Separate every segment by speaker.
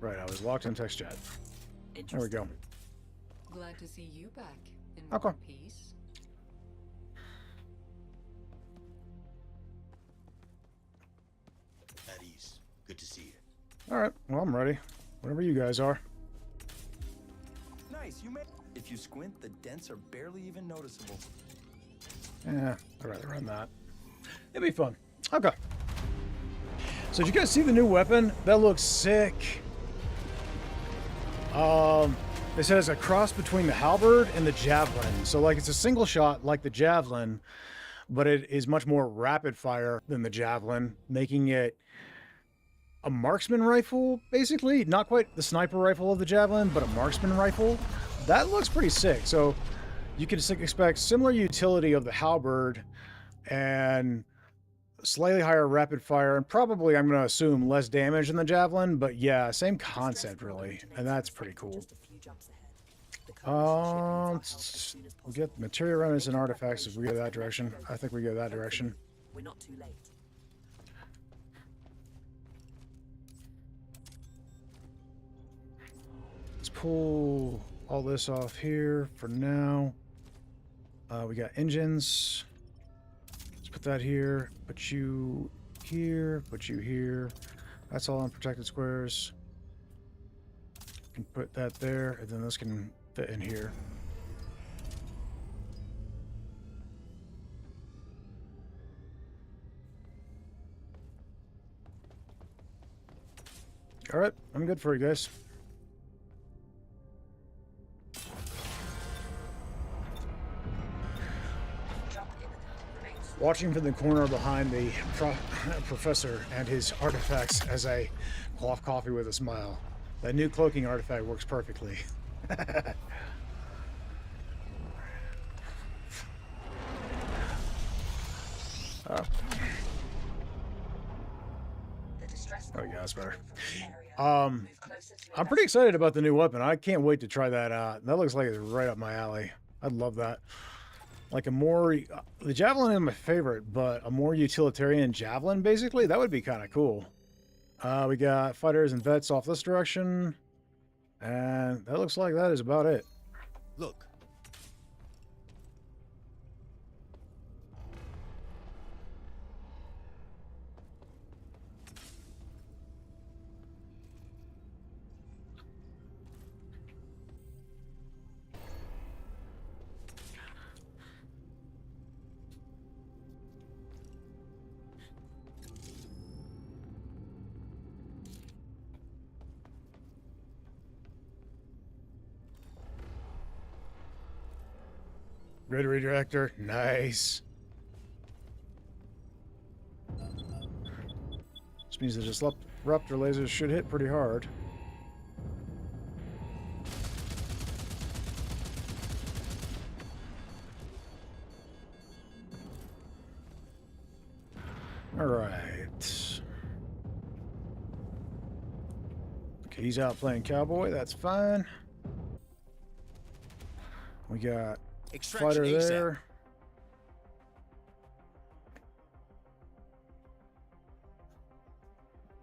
Speaker 1: Right, I was locked in text chat. There we go.
Speaker 2: Glad to see you back in
Speaker 1: Okay.
Speaker 2: one piece.
Speaker 3: At ease. Good to see you.
Speaker 1: All right, well, I'm ready. Whatever you guys are.
Speaker 4: Nice, you made. If you squint, the dents are barely even noticeable.
Speaker 1: Yeah, I'd rather run that. It'd be fun. Okay. So did you guys see the new weapon? That looks sick. It says a cross between the halberd and the javelin. So like it's a single shot like the javelin, but it is much more rapid fire than the javelin, making it a marksman rifle, basically. Not quite the sniper rifle of the javelin, but a marksman rifle. That looks pretty sick. So you can expect similar utility of the halberd and slightly higher rapid fire, and probably, I'm going to assume, less damage than the javelin, but yeah, same concept, really, and that's pretty cool. We'll get material remnants and artifacts if we go that direction. I think we go that direction.
Speaker 5: We're not too late.
Speaker 1: Let's pull all this off here for now. We got engines. Let's put that here. Put you here. Put you here. That's all unprotected squares. Can put that there, and then this can fit in here. All right, I'm good for you guys. Watching from the corner behind the professor and his artifacts as I quaff coffee with a smile. That new cloaking artifact works perfectly. Oh. Oh yeah, that's better. I'm pretty excited about the new weapon. I can't wait to try that out. That looks like it's right up my alley. I'd love that. Like a more, the javelin is my favorite, but a more utilitarian javelin, basically, that would be kind of cool. We got fighters and vets off this direction, and that looks like that is about it.
Speaker 3: Look.
Speaker 1: Red redirector, nice. This means the disruptor lasers should hit pretty hard. All right. Okay, he's out playing cowboy. That's fine. We got fighter there.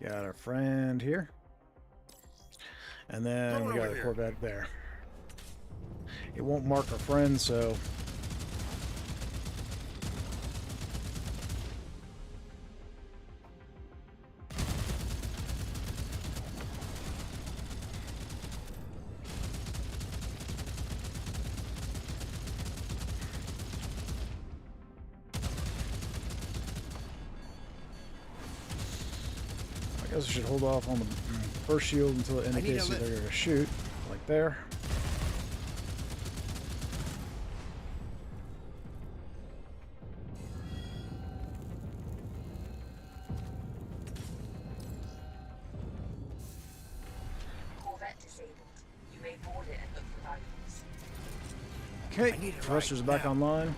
Speaker 1: Got our friend here. And then we got a Corvette there. It won't mark our friend, so... I guess I should hold off on the first shield until it indicates that they're going to shoot, like there.
Speaker 5: Corvette disabled. You may board it and look for valuables.
Speaker 1: Okay, thrusters back online.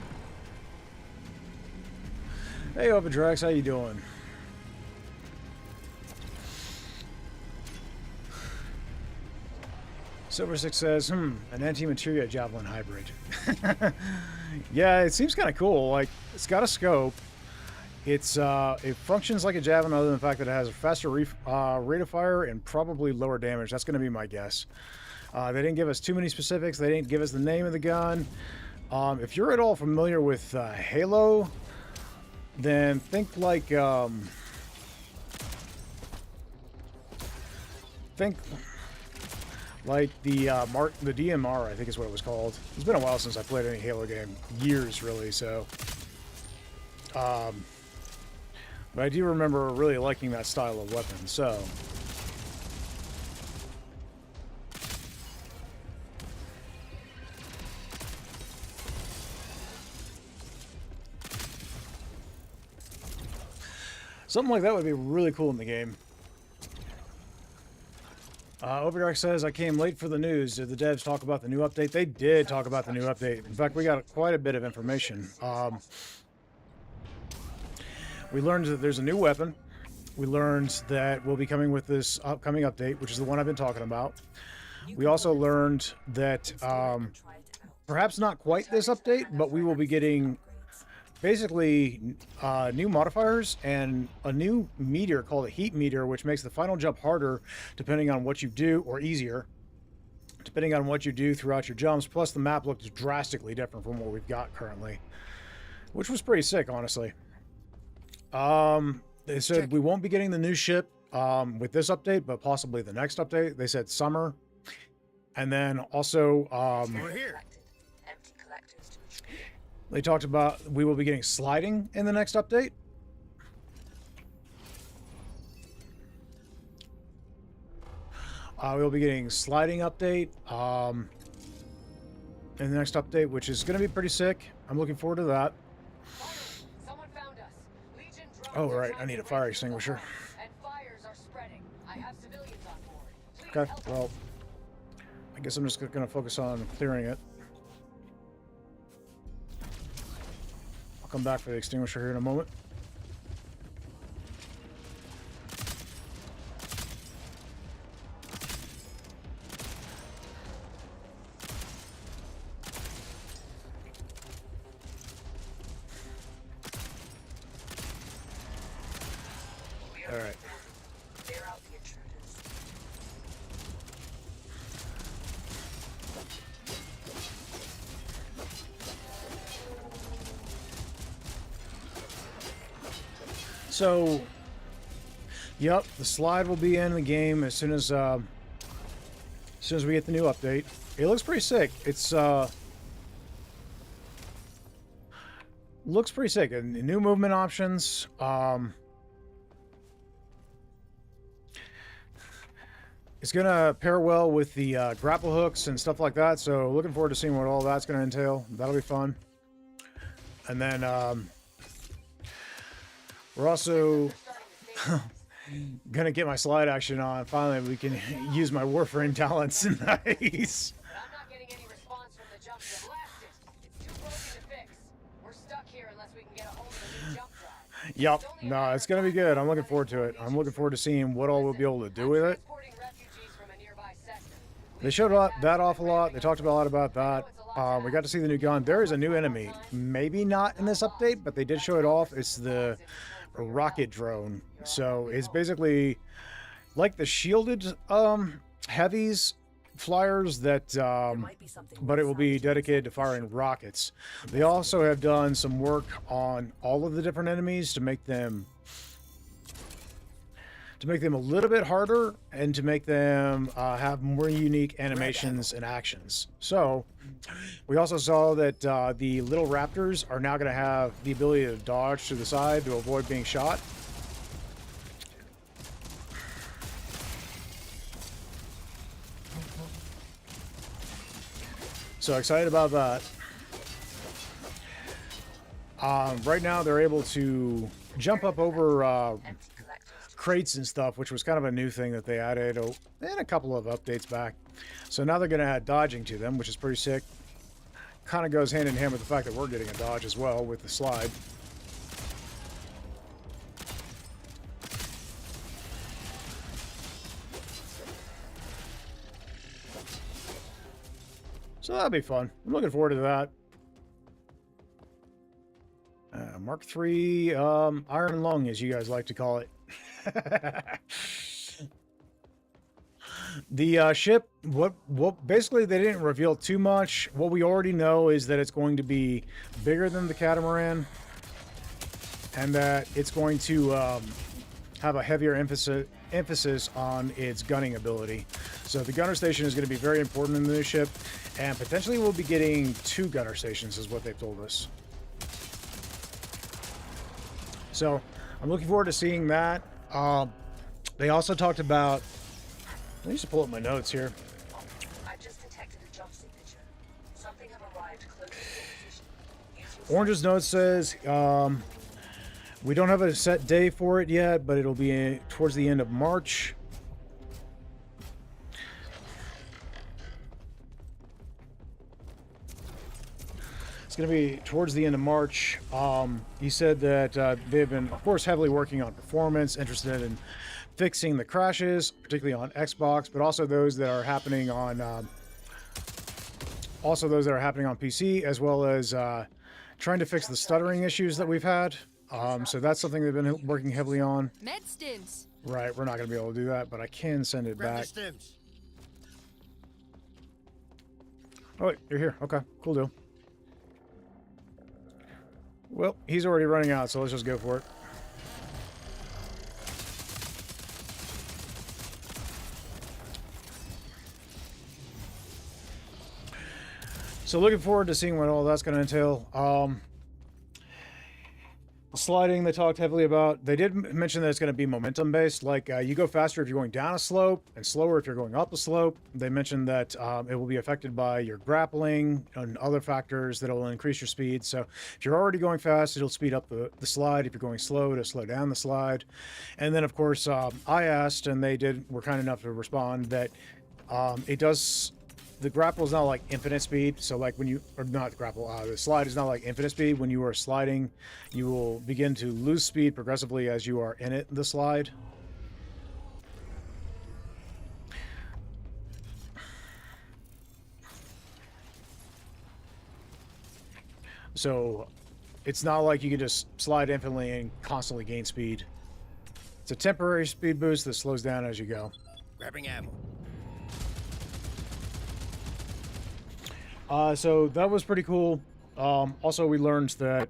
Speaker 1: Hey, Opendrax, how you doing? Silver Six says, an anti-materia javelin hybrid. Yeah, it seems kind of cool. Like, it's got a scope, It functions like a javelin other than the fact that it has a faster rate of fire and probably lower damage. That's going to be my guess. They didn't give us too many specifics. They didn't give us the name of the gun. If you're at all familiar with Halo, then think like the DMR, I think is what it was called. It's been a while since I played any Halo game, years really. So, but I do remember really liking that style of weapon. So. Something like that would be really cool in the game. Overdark says, I came late for the news. Did the devs talk about the new update? They did talk about the new update. In fact, we got quite a bit of information. We learned that there's a new weapon. We learned that we'll be coming with this upcoming update, which is the one I've been talking about. We also learned that perhaps not quite this update, but we will be getting basically new modifiers and a new meteor called a heat meteor, which makes the final jump harder depending on what you do, or easier depending on what you do throughout your jumps. Plus the map looks drastically different from what we've got currently, which was pretty sick, honestly. They said we won't be getting the new ship with this update, but possibly the next update. They said summer. And then also
Speaker 3: We're here.
Speaker 5: Empty collectors to retrieve.
Speaker 1: they talked about we will be getting sliding in the next update. We'll be getting sliding update in the next update, which is going to be pretty sick. I'm looking forward to that.
Speaker 6: Someone found us. Legion drones
Speaker 1: Oh,
Speaker 6: are
Speaker 1: right.
Speaker 6: trying
Speaker 1: I need
Speaker 6: to
Speaker 1: a fire
Speaker 6: break into the
Speaker 1: extinguisher.
Speaker 6: house, and fires are spreading. I have civilians on board. Please
Speaker 1: Okay,
Speaker 6: help us.
Speaker 1: well, I guess I'm just going to focus on clearing it. I'll come back for the extinguisher here in a moment. All right.
Speaker 5: Clear out the intruders.
Speaker 1: So, yep, the slide will be in the game as soon as we get the new update. It looks pretty sick. It's looks pretty sick. And new movement options. It's gonna pair well with the grapple hooks and stuff like that. So, looking forward to seeing what all that's gonna entail. That'll be fun. And then we're also gonna get my slide action on. Finally, we can use my Warframe talents. Nice.
Speaker 6: But I'm not getting any response from the jump to blast it. It's too broken to fix. We're stuck here unless we can get a hold of a new jump drive.
Speaker 1: Yep. No, it's gonna be good. I'm looking forward to it. I'm looking forward to seeing what all we'll be able to do with it.
Speaker 6: Transporting refugees from a nearby sector.
Speaker 1: They showed that off a lot. They talked a lot about that. We got to see the new gun. There is a new enemy. Maybe not in this update, but they did show it off. It's the rocket drone. So it's basically like the shielded heavies flyers that but it will be dedicated to firing rockets. They also have done some work on all of the different enemies to make them a little bit harder and to make them have more unique animations and actions. So we also saw that the little raptors are now going to have the ability to dodge to the side to avoid being shot. So excited about that. Right now they're able to jump up over
Speaker 5: Empty collectors.
Speaker 1: crates and stuff, which was kind of a new thing that they added in a couple of updates back. So now they're going to add dodging to them, which is pretty sick. Kind of goes hand in hand with the fact that we're getting a dodge as well with the slide. So that'll be fun. I'm looking forward to that. Mark III Iron Lung, as you guys like to call it. The ship, what basically they didn't reveal too much. What we already know is that it's going to be bigger than the catamaran, and that it's going to have a heavier emphasis on its gunning ability. So the gunner station is going to be very important in the new ship, and potentially we'll be getting 2 gunner stations, is what they've told us. So I'm looking forward to seeing that. They also talked about. I used to pull up my notes here.
Speaker 5: I just detected a jump signature. Something have arrived close to the position.
Speaker 1: Orange's note says, we don't have a set day for it yet, but it'll be towards the end of March. It's going to be towards the end of March. He said that they've been, of course, heavily working on performance, interested in fixing the crashes, particularly on Xbox, but also those that are happening on PC, as well as trying to fix the stuttering issues that we've had. So that's something they've been working heavily on.
Speaker 7: Med stims.
Speaker 1: Right, we're not going to be able to do that, but I can send it
Speaker 3: Grab
Speaker 1: back.
Speaker 3: the stems.
Speaker 1: Oh, wait, you're here. Okay, cool deal. Well, he's already running out, so let's just go for it. So looking forward to seeing what all that's going to entail. Sliding, they talked heavily about. They did mention that it's going to be momentum based. Like you go faster if you're going down a slope and slower if you're going up a slope. They mentioned that it will be affected by your grappling and other factors that will increase your speed. So if you're already going fast, it'll speed up the slide. If you're going slow, it'll slow down the slide. And then, of course, I asked, and they were kind enough to respond that it does. The grapple is not like infinite speed. So like when you, or not the grapple, the slide is not like infinite speed. When you are sliding, you will begin to lose speed progressively as you are in the slide. So it's not like you can just slide infinitely and constantly gain speed. It's a temporary speed boost that slows down as you go.
Speaker 3: Grabbing ammo.
Speaker 1: So that was pretty cool. Also, we learned that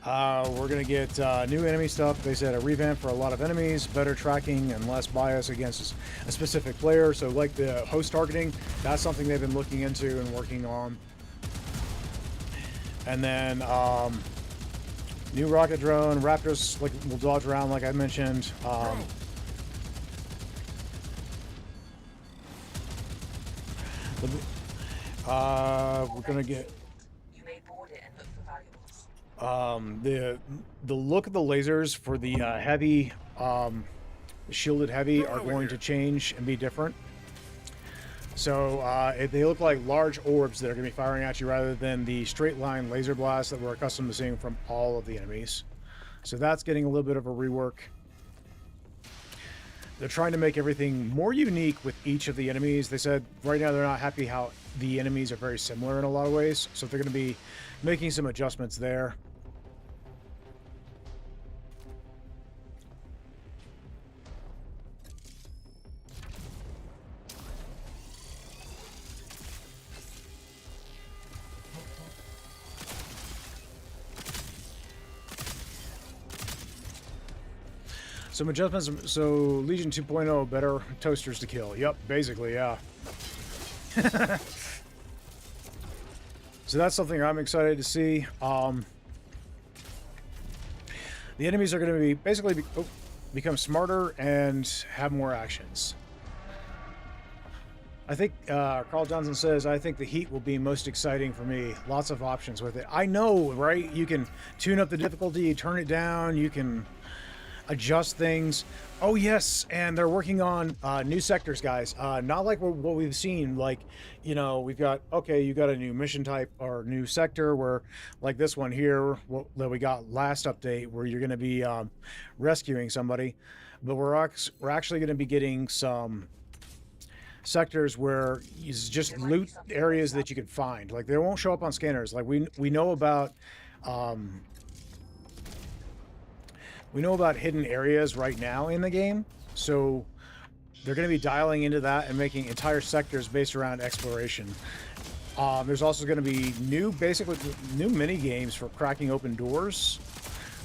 Speaker 1: we're going to get new enemy stuff. They said a revamp for a lot of enemies, better tracking, and less bias against a specific player. So like the host targeting, that's something they've been looking into and working on. And then new rocket drone, Raptors will dodge around like I mentioned. We're gonna get
Speaker 5: You may board it and look for valuables.
Speaker 1: the look of the lasers for the heavy shielded heavy are going to change and be different. So they look like large orbs that are going to be firing at you rather than the straight line laser blast that we're accustomed to seeing from all of the enemies. So that's getting a little bit of a rework. They're trying to make everything more unique with each of the enemies. They said right now they're not happy how the enemies are very similar in a lot of ways. So they're going to be making some adjustments there. Some adjustments, so Legion 2.0, better toasters to kill. Yep, basically, yeah. So that's something I'm excited to see. The enemies are going to be basically become smarter and have more actions. I think Carl Johnson says, I think the heat will be most exciting for me. Lots of options with it. I know, right? You can tune up the difficulty, turn it down, you can adjust things. Oh yes, and they're working on new sectors, guys. Not like what we've seen, like, you know, we've got, okay, you got a new mission type or new sector where, like this one here that we got last update, where you're going to be rescuing somebody, but we're actually going to be getting some sectors where it's just loot areas that you can find. Like, they won't show up on scanners. Like, we know about hidden areas right now in the game, so they're going to be dialing into that and making entire sectors based around exploration. There's also going to be basically new mini games for cracking open doors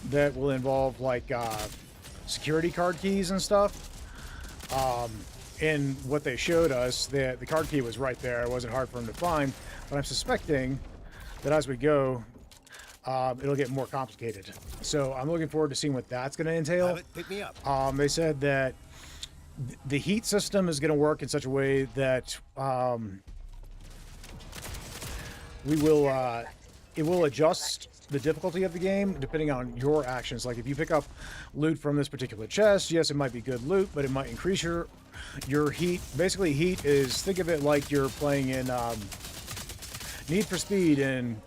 Speaker 1: that will involve like security card keys and stuff. And what they showed us, the card key was right there. It wasn't hard for them to find, but I'm suspecting that as we go, it'll get more complicated. So I'm looking forward to seeing what that's going to entail.
Speaker 3: Pilot, pick me up.
Speaker 1: They said that the heat system is going to work in such a way that it will adjust the difficulty of the game depending on your actions. Like, if you pick up loot from this particular chest, yes, it might be good loot, but it might increase your heat. Basically, heat is, think of it like you're playing in Need for Speed, and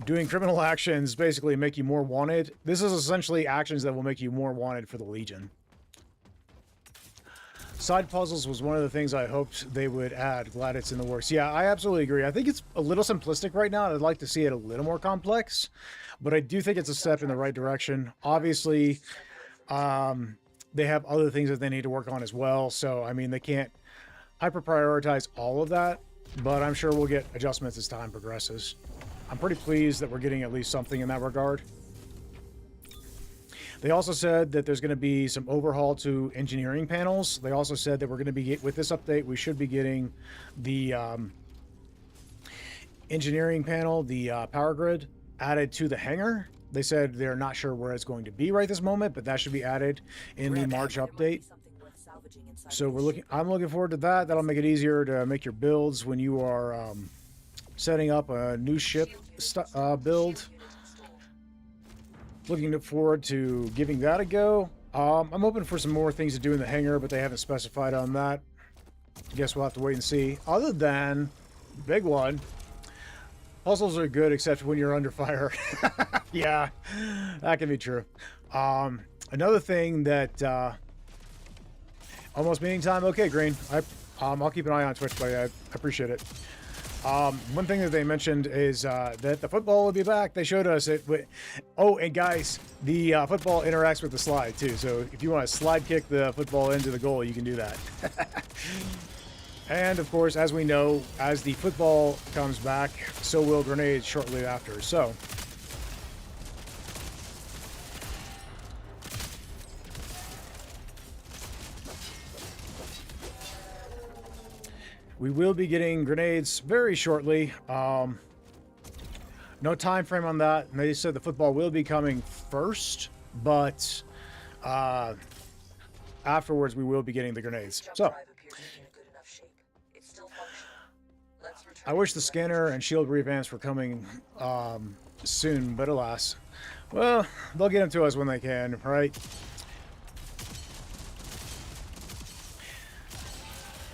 Speaker 1: doing criminal actions basically make you more wanted. This is essentially actions that will make you more wanted for the Legion. Side puzzles was one of the things I hoped they would add. Glad it's in the works. Yeah, I absolutely agree. I think it's a little simplistic right now. I'd like to see it a little more complex, but I do think it's a step in the right direction. Obviously, they have other things that they need to work on as well. So, I mean, they can't hyper prioritize all of that, but I'm sure we'll get adjustments as time progresses. I'm pretty pleased that we're getting at least something in that regard. They also said that there's going to be some overhaul to engineering panels. They also said that we're going to be, with this update, we should be getting the engineering panel, the power grid, added to the hangar. They said they're not sure where it's going to be right this moment, but that should be added in the March update. So I'm looking forward to that. That'll make it easier to make your builds when you are setting up a new ship build. Looking forward to giving that a go. I'm hoping for some more things to do in the hangar, but they haven't specified on that. I guess we'll have to wait and see. Other than, big one, puzzles are good except when you're under fire. Yeah, that can be true. Another thing that, almost meeting time. Okay, Green. I'll keep an eye on Twitch, buddy. I appreciate it. One thing that they mentioned is that the football will be back. They showed us it. Oh, and guys, the football interacts with the slide too. So if you want to slide kick the football into the goal, you can do that. And of course, as we know, as the football comes back, so will grenades shortly after. So we will be getting grenades very shortly. No time frame on that. And they said the football will be coming first, but afterwards we will be getting the grenades. So I wish the scanner and shield revamps were coming soon, but alas. Well, they'll get them to us when they can, right?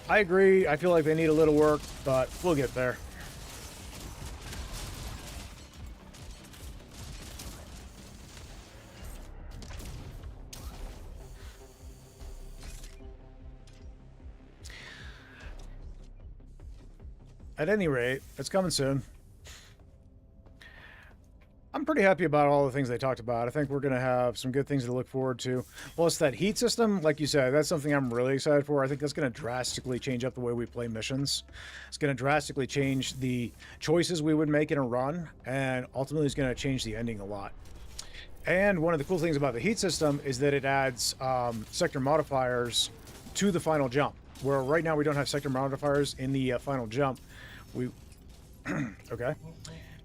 Speaker 1: I agree. I feel like they need a little work, but we'll get there. At any rate, it's coming soon. I'm pretty happy about all the things they talked about. I think we're going to have some good things to look forward to. Plus, that heat system, like you said, that's something I'm really excited for. I think that's going to drastically change up the way we play missions. It's going to drastically change the choices we would make in a run, and ultimately it's going to change the ending a lot. And one of the cool things about the heat system is that it adds sector modifiers to the final jump, where right now we don't have sector modifiers in the final jump. Okay.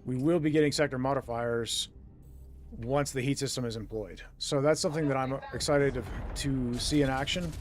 Speaker 1: We will be getting sector modifiers once the heat system is employed. So that's something that I'm excited to see in action.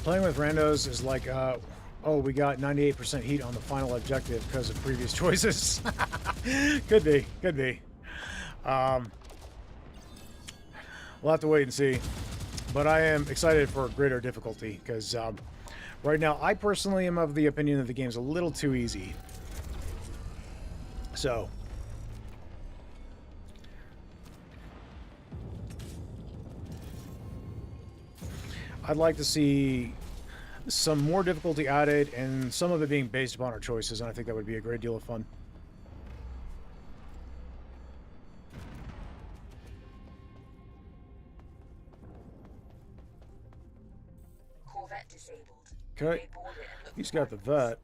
Speaker 1: Playing with randos is like, oh, we got 98% heat on the final objective because of previous choices. Could be, could be. We'll have to wait and see. But I am excited for greater difficulty because right now I personally am of the opinion that the game's a little too easy. So I'd like to see some more difficulty added and some of it being based upon our choices, and I think that would be a great deal of fun.
Speaker 5: Corvette disabled.
Speaker 1: Okay,
Speaker 5: They board it and look
Speaker 1: he's
Speaker 5: for
Speaker 1: got the
Speaker 5: weapons.
Speaker 1: vet.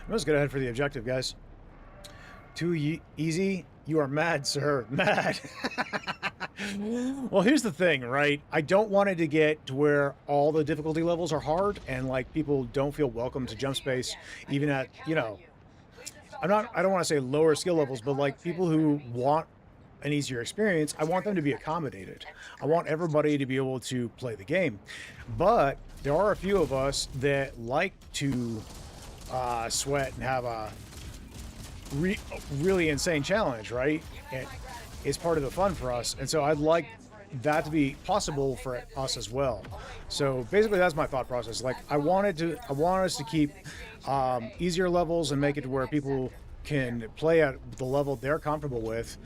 Speaker 1: Let's get ahead for the objective, guys. Too easy? You are mad, sir. Mad. Well, here's the thing, right? I don't want it to get to where all the difficulty levels are hard and like people don't feel welcome to jump space, even at, you know, I don't want to say lower skill levels, but like people who want an easier experience, I want them to be accommodated. I want everybody to be able to play the game. But there are a few of us that like to sweat and have a really insane challenge, right? And it's part of the fun for us, and so I'd like that to be possible for us as well. So basically, that's my thought process. Like, I want us to keep easier levels and make it to where people can play at the level they're comfortable with.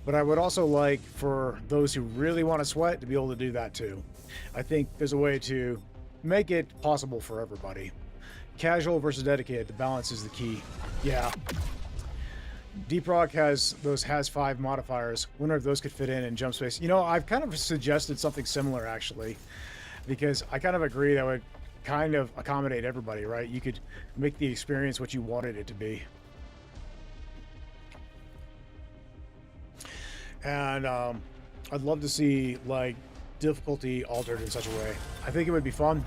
Speaker 1: But I would also like for those who really want to sweat to be able to do that too. I think there's a way to make it possible for everybody. Casual versus dedicated, the balance is the key. Yeah. Deep Rock has those has 5 modifiers. Wonder if those could fit in jump space. You know, I've kind of suggested something similar actually, because I kind of agree that would kind of accommodate everybody, right? You could make the experience what you wanted it to be. And I'd love to see like difficulty altered in such a way. I think it would be fun.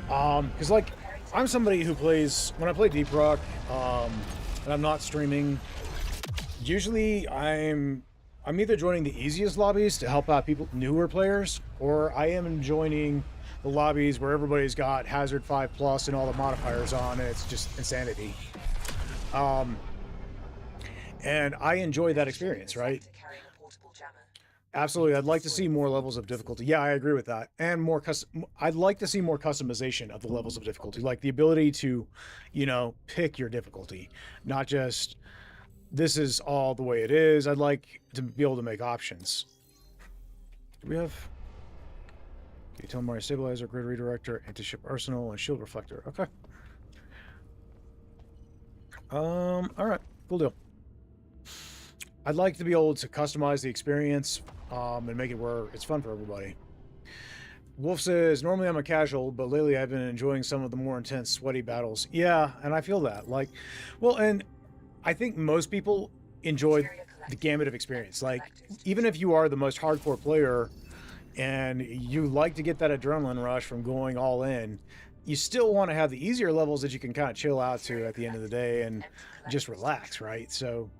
Speaker 1: Because like I'm somebody who plays, when I play Deep Rock, and I'm not streaming, usually I'm either joining the easiest lobbies to help out people, newer players, or I am joining the lobbies where everybody's got Hazard 5+ and all the modifiers on, and it's just insanity. And I enjoy that experience, right?
Speaker 5: Carrying a portable jammer.
Speaker 1: Absolutely, I'd like to see more levels of difficulty. Yeah, I agree with that. And more I'd like to see more customization of the levels of difficulty, like the ability to, you know, pick your difficulty, not just this is all the way it is. I'd like to be able to make options. Do we have Utility Stabilizer, Grid Redirector, Anti-Ship Arsenal, and Shield Reflector? Okay. All right, cool deal. I'd like to be able to customize the experience and make it where it's fun for everybody. Wolf says, normally I'm a casual, but lately I've been enjoying some of the more intense, sweaty battles. Yeah, and I feel that. Like, well, and I think most people enjoy the gamut of experience. Like, even if you are the most hardcore player and you like to get that adrenaline rush from going all in, you still want to have the easier levels that you can kind of chill out to at the end of the day and just relax, right? So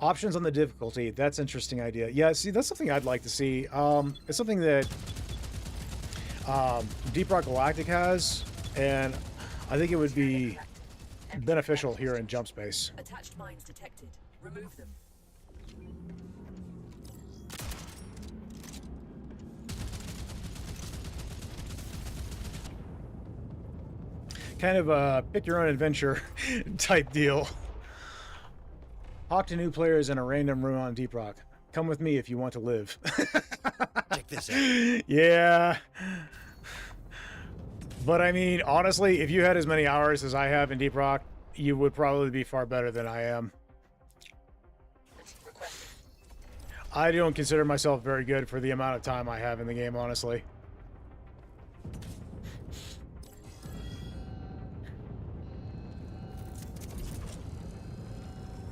Speaker 1: options on the difficulty, that's an interesting idea. Yeah, see, that's something I'd like to see. It's something that Deep Rock Galactic has, and I think it would be beneficial here in Jump Space.
Speaker 5: Attached mines detected. Remove them.
Speaker 1: Kind of a pick your own adventure type deal. Talk to new players in a random room on Deep Rock. Come with me if you want to live.
Speaker 3: Check this out.
Speaker 1: Yeah. But I mean, honestly, if you had as many hours as I have in Deep Rock, you would probably be far better than I am. I don't consider myself very good for the amount of time I have in the game, honestly.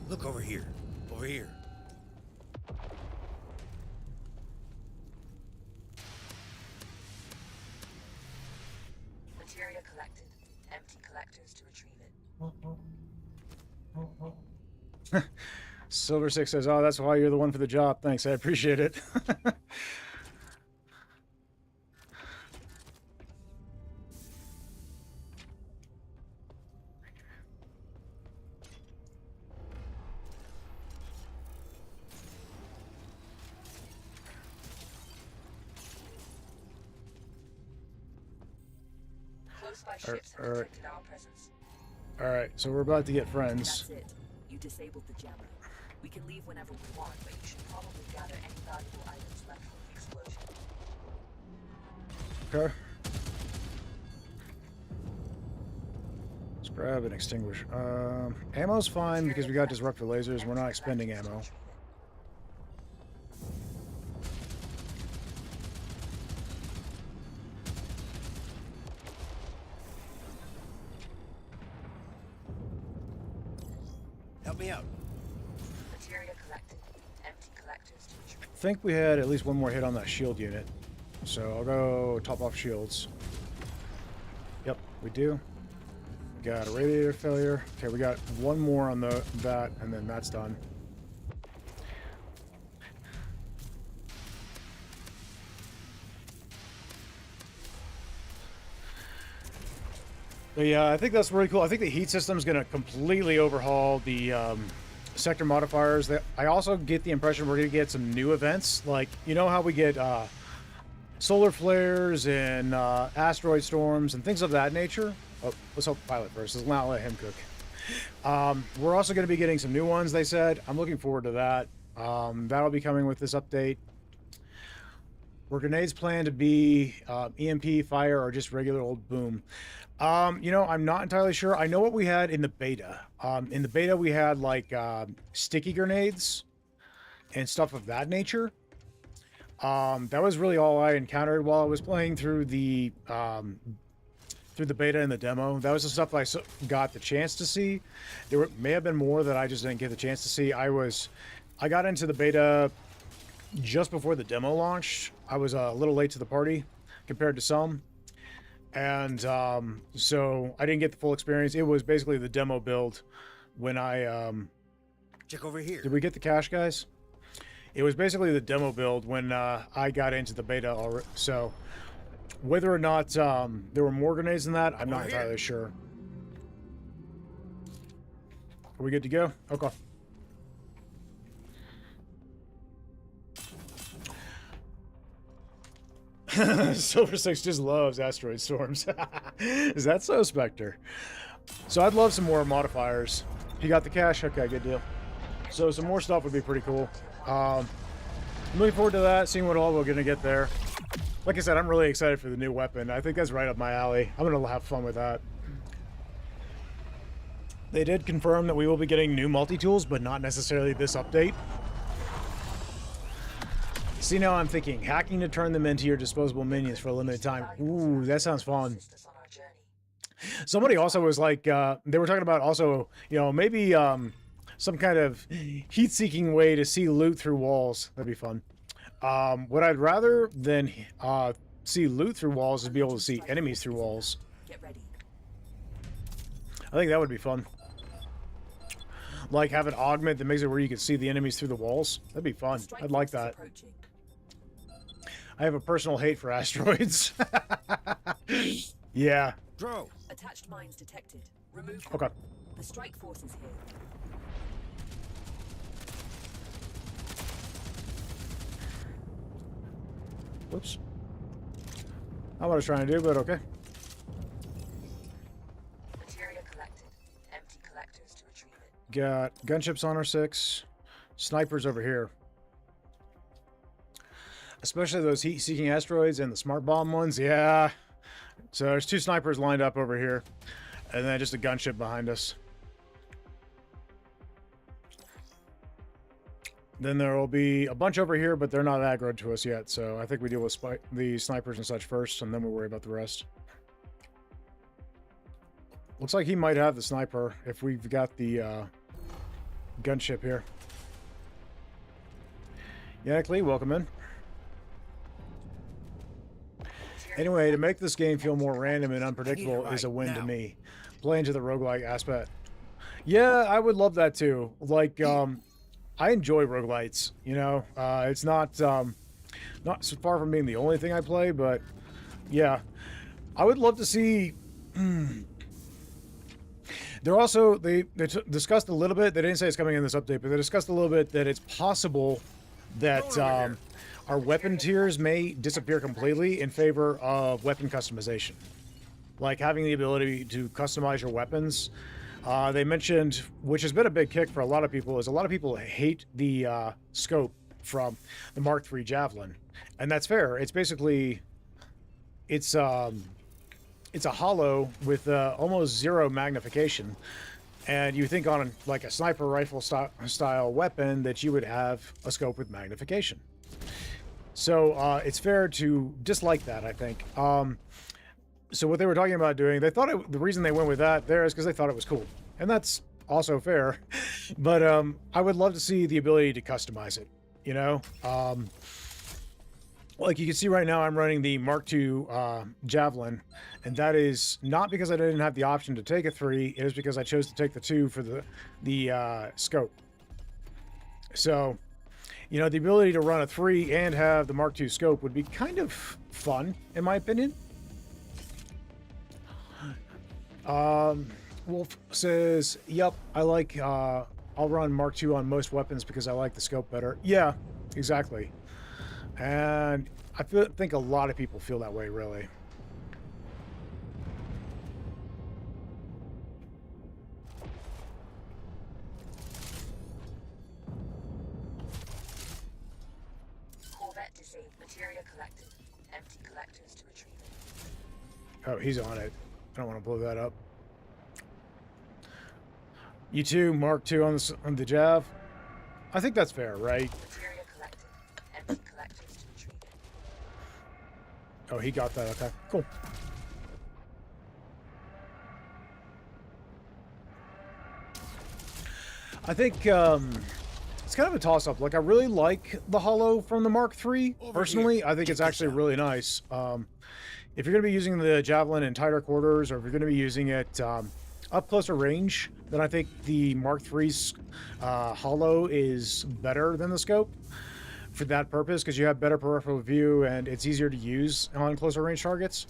Speaker 3: Look over here. Over here.
Speaker 5: Material collected. Empty collectors to retrieve it.
Speaker 1: Silver Six says, oh, that's why you're the one for the job. Thanks, I appreciate it.
Speaker 5: Close by
Speaker 1: Alright,
Speaker 5: ships have
Speaker 1: alright.
Speaker 5: detected our presence.
Speaker 1: Alright, so we're about to get friends.
Speaker 5: That's it. You disabled the jammer. We can leave whenever we want, but you should probably gather any valuable items left from the explosion.
Speaker 1: Okay. Let's grab an extinguisher. Ammo's fine because we got disruptor lasers. We're not expending ammo.
Speaker 3: Help me out.
Speaker 5: Materia collected. Empty collectors to retrieve.
Speaker 1: I think we had at least one more hit on that shield unit. So I'll go top off shields. Yep, we do. Got a radiator failure. Okay, we got one more on that, and then that's done. But yeah, I think that's really cool. I think the heat system is going to completely overhaul the sector modifiers. I also get the impression we're going to get some new events. Like, you know how we get solar flares and asteroid storms and things of that nature? Oh, let's hope Pilot first. Let's not let him cook. We're also going to be getting some new ones, they said. I'm looking forward to that. That'll be coming with this update. Were grenades planned to be EMP, fire, or just regular old boom? You know, I'm not entirely sure. I know what we had in the beta. In the beta, we had like sticky grenades and stuff of that nature. That was really all I encountered while I was playing through the beta and the demo. That was the stuff I got the chance to see. May have been more that I just didn't get the chance to see. I got into the beta just before the demo launched. I was a little late to the party compared to some. And so I didn't get the full experience. It was basically the demo build when I...
Speaker 3: Check over here.
Speaker 1: Did we get the cache, guys? It was basically the demo build when I got into the beta already. So whether or not there were more grenades than that, I'm not entirely sure. Are we good to go? Okay. Silver Six just loves asteroid storms. Is that so, Spectre? So I'd love some more modifiers. You got the cache? Okay, good deal. So some more stuff would be pretty cool. I'm looking forward to that, seeing what all we're going to get there. Like I said, I'm really excited for the new weapon. I think that's right up my alley. I'm going to have fun with that. They did confirm that we will be getting new multi-tools, but not necessarily this update. See, now I'm thinking, hacking to turn them into your disposable minions for a limited time. Ooh, that sounds fun. Somebody also was like, they were talking about also, you know, maybe some kind of heat-seeking way to see loot through walls. That'd be fun. What I'd rather than see loot through walls is be able to see enemies through walls.
Speaker 5: Get ready.
Speaker 1: I think that would be fun. Like have an augment that makes it where you can see the enemies through the walls. That'd be fun. I'd like that. I have a personal hate for asteroids. Yeah.
Speaker 3: Dro.
Speaker 5: Attached mines detected. Remove them.
Speaker 1: Okay.
Speaker 5: The strike force is here.
Speaker 1: Whoops. Not what I was trying to do, but okay.
Speaker 5: Materia collected. Empty collectors to retrieve it.
Speaker 1: Got gunships on our 6. Snipers over here. Especially those heat-seeking asteroids and the smart bomb ones. Yeah. So there's 2 snipers lined up over here. And then just a gunship behind us. Then there will be a bunch over here, but they're not aggroed to us yet. So I think we deal with the snipers and such first, and then we'll worry about the rest. Looks like he might have the sniper if we've got the gunship here. Yannick Lee, welcome in. Anyway, to make this game feel more random and unpredictable is a win to me. Play into the roguelike aspect. Yeah, I would love that too. Like, I enjoy roguelites, you know. It's not so far from being the only thing I play, but yeah. I would love to see... They're also, they discussed a little bit, they didn't say it's coming in this update, but they discussed a little bit that it's possible that our weapon tiers may disappear completely in favor of weapon customization. like having the ability to customize your weapons. They mentioned, which has been a big kick for a lot of people, is a lot of people hate the scope from the Mark III Javelin, and that's fair. It's basically, it's a hollow with almost zero magnification, and you think on like a sniper rifle style weapon that you would have a scope with magnification. So it's fair to dislike that, I think. So what they were talking about doing, they thought the reason they went with that there is because they thought it was cool, and that's also fair. But I would love to see the ability to customize it. You know, like you can see right now, I'm running the Mark II Javelin, and that is not because I didn't have the option to take a 3. It is because I chose to take the 2 for the scope. So, you know, the ability to run a 3 and have the Mark II scope would be kind of fun, in my opinion. Wolf says, yep, I like, I'll run Mark II on most weapons because I like the scope better. Yeah, exactly. And I think a lot of people feel that way, really.
Speaker 5: Corvette disabled. Material collected. Empty collectors to retrieve it.
Speaker 1: Oh, he's on it. I don't want to blow that up. You too, Mark II on the Jav. I think that's fair, right?
Speaker 5: Material collected. Empty collectors to retrieve it.
Speaker 1: Oh, he got that. Okay, cool. I think it's kind of a toss-up. Like, I really like the hollow from the Mark III. Personally, I think it's actually really nice. If you're going to be using the Javelin in tighter quarters, or if you're going to be using it up closer range, then I think the Mark III's hollow is better than the scope for that purpose, because you have better peripheral view and it's easier to use on closer range targets.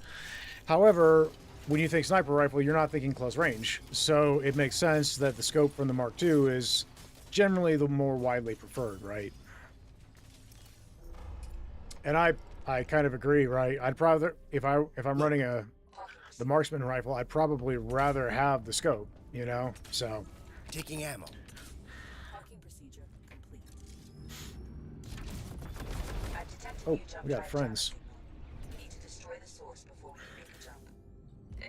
Speaker 1: However, when you think sniper rifle, you're not thinking close range, so it makes sense that the scope from the Mark II is generally the more widely preferred, right? And I kind of agree, right? I'd probably, if I'm running the marksman rifle, I'd probably rather have the scope, you know? So.
Speaker 3: Taking ammo.
Speaker 5: Parking procedure complete. I've detected
Speaker 1: Oh,
Speaker 5: new jump
Speaker 1: we got
Speaker 5: drive
Speaker 1: friends.
Speaker 5: traffic. We need to destroy the source before we can make a jump.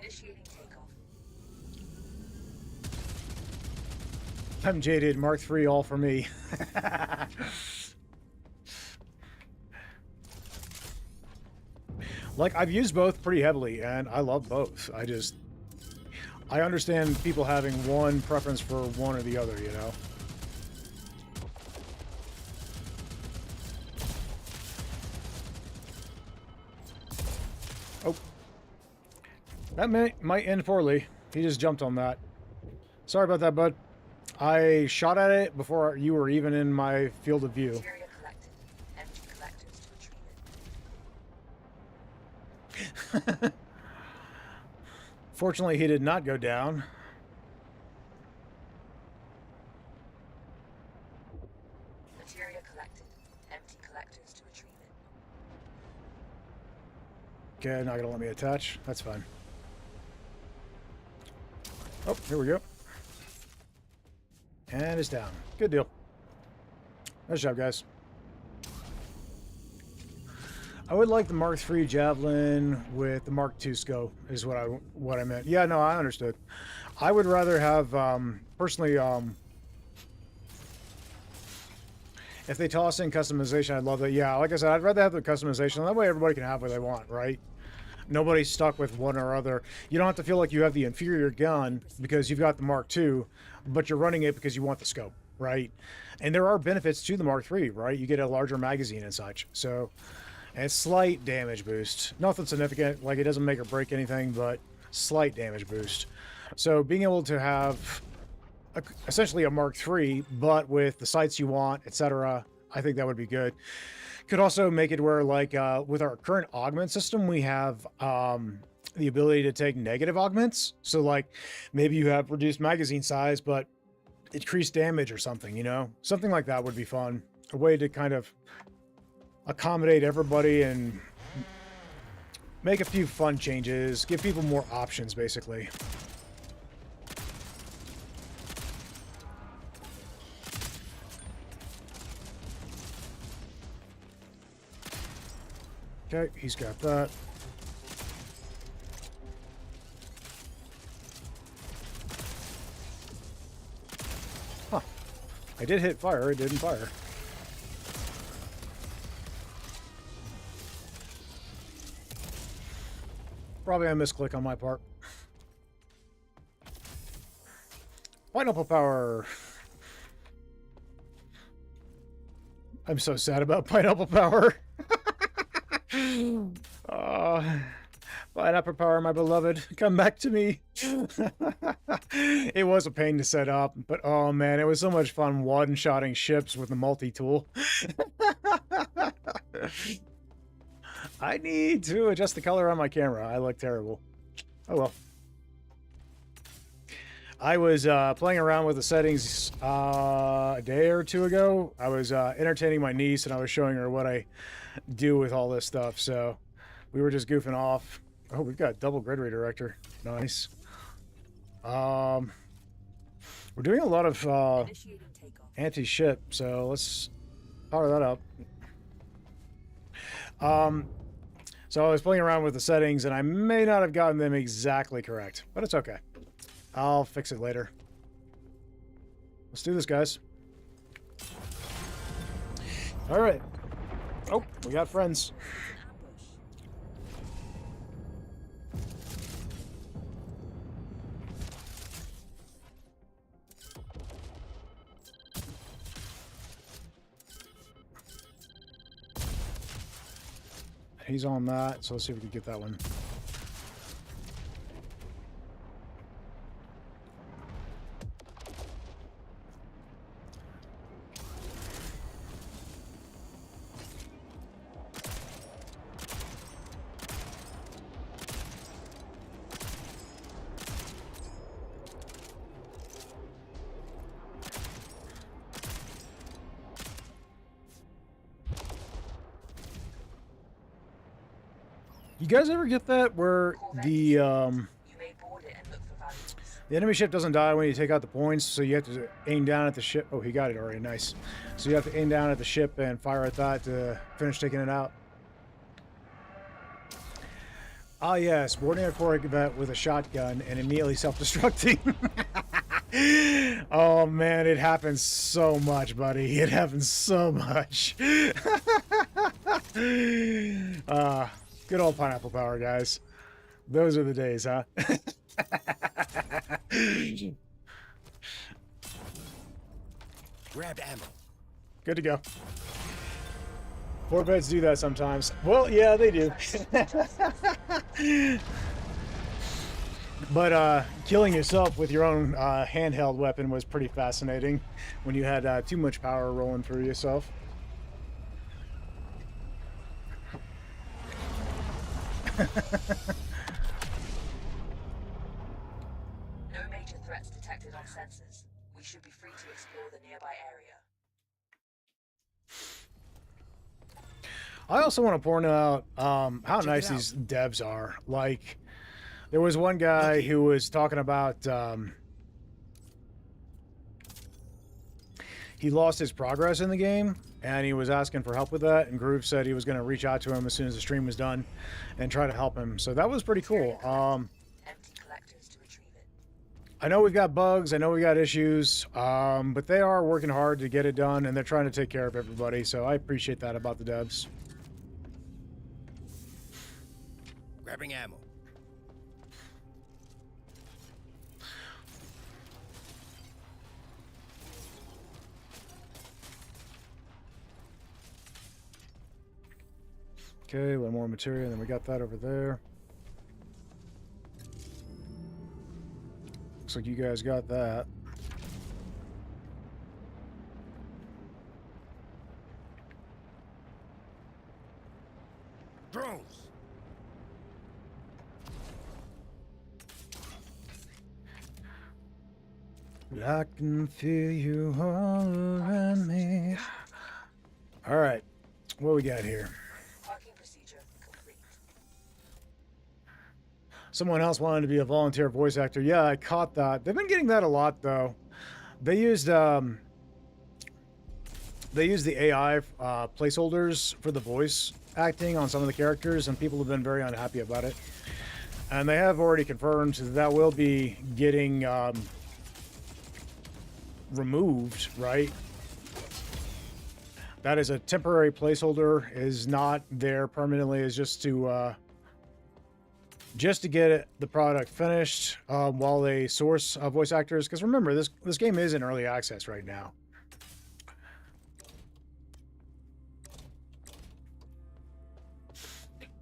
Speaker 5: Initiating takeoff.
Speaker 1: I'm jaded. Mark III all for me. Like, I've used both pretty heavily, and I love both. I understand people having one preference for one or the other, you know? Oh. That might end poorly. He just jumped on that. Sorry about that, bud. I shot at it before you were even in my field of view.
Speaker 5: Material collected. Empty collectors to retrieve it.
Speaker 1: Fortunately, he did not go down.
Speaker 5: Material collected. Empty collectors to retrieve it.
Speaker 1: Okay, not gonna let me attach. That's fine. Oh, here we go. And it's down. Good deal. Nice job, guys. I would like the Mark III Javelin with the Mark II scope, is what I meant. Yeah, no, I understood. I would rather have, personally, if they toss in customization, I'd love that. Yeah, like I said, I'd rather have the customization. That way everybody can have what they want, right? Nobody's stuck with one or other. You don't have to feel like you have the inferior gun because you've got the Mark II, but you're running it because you want the scope, right? And there are benefits to the Mark III, right? You get a larger magazine and such. So, and slight damage boost. Nothing significant, like it doesn't make or break anything, but slight damage boost. So being able to have essentially a Mark III, but with the sights you want, etc., I think that would be good. Could also make it where, like, with our current augment system, we have the ability to take negative augments. So, like, maybe you have reduced magazine size, but increased damage or something, you know? Something like that would be fun. A way to kind of accommodate everybody and make a few fun changes, give people more options, basically. Okay, he's got that. Huh. I did hit fire, it didn't fire. Probably a misclick on my part. Pineapple power. I'm so sad about pineapple power. Pineapple power, my beloved, come back to me. It was a pain to set up, but oh man, it was so much fun one-shotting ships with the multi-tool. I need to adjust the color on my camera. I look terrible. Oh well. I was playing around with the settings a day or two ago. I was entertaining my niece, and I was showing her what I do with all this stuff. So we were just goofing off. Oh, we've got double grid redirector. Nice. We're doing a lot of
Speaker 5: Initiating takeoff.
Speaker 1: anti-ship, so let's power that up. So I was playing around with the settings, and I may not have gotten them exactly correct, but it's okay. I'll fix it later. Let's do this, guys. All right. Oh, we got friends. He's on that, so let's see if we can get that one. You guys ever get that where the
Speaker 5: You may board it and look for valuables.
Speaker 1: the enemy ship doesn't die when you take out the points, so you have to aim down at the ship. Oh, he got it already. Nice. So you have to aim down at the ship and fire at that to finish taking it out. Ah, yes, boarding a Corvette with a shotgun and immediately self-destructing. Oh man, it happens so much, buddy. It happens so much. Good old pineapple power, guys. Those are the days, huh?
Speaker 3: Grab ammo.
Speaker 1: Good to go. Corvettes do that sometimes. Well, yeah, they do. But killing yourself with your own handheld weapon was pretty fascinating when you had too much power rolling through yourself.
Speaker 5: No major threats detected on sensors. We should be free to explore the nearby area.
Speaker 1: I also want to point out how
Speaker 3: Check
Speaker 1: nice
Speaker 3: it
Speaker 1: these devs are. Like, there was one guy who was talking about he lost his progress in the game, and he was asking for help with that, and Groove said he was going to reach out to him as soon as the stream was done and try to help him. So that was pretty cool.
Speaker 5: Empty collectors to retrieve it.
Speaker 1: I know we've got bugs, I know we got issues, but they are working hard to get it done, and they're trying to take care of everybody, so I appreciate that about the devs.
Speaker 3: Grabbing ammo.
Speaker 1: Okay, one more material, and then we got that over there. Looks like you guys got that.
Speaker 3: Drones.
Speaker 1: I can feel you all around me. All right, what we got here?
Speaker 5: Parking procedure complete.
Speaker 1: Someone else wanted to be a volunteer voice actor. Yeah, I caught that. They've been getting that a lot, though. They used the AI placeholders for the voice acting on some of the characters, and people have been very unhappy about it. And they have already confirmed that will be getting removed, right? That is a temporary placeholder, is not there permanently, is just to get the product finished while they source voice actors. Because remember, this game is in early access right now.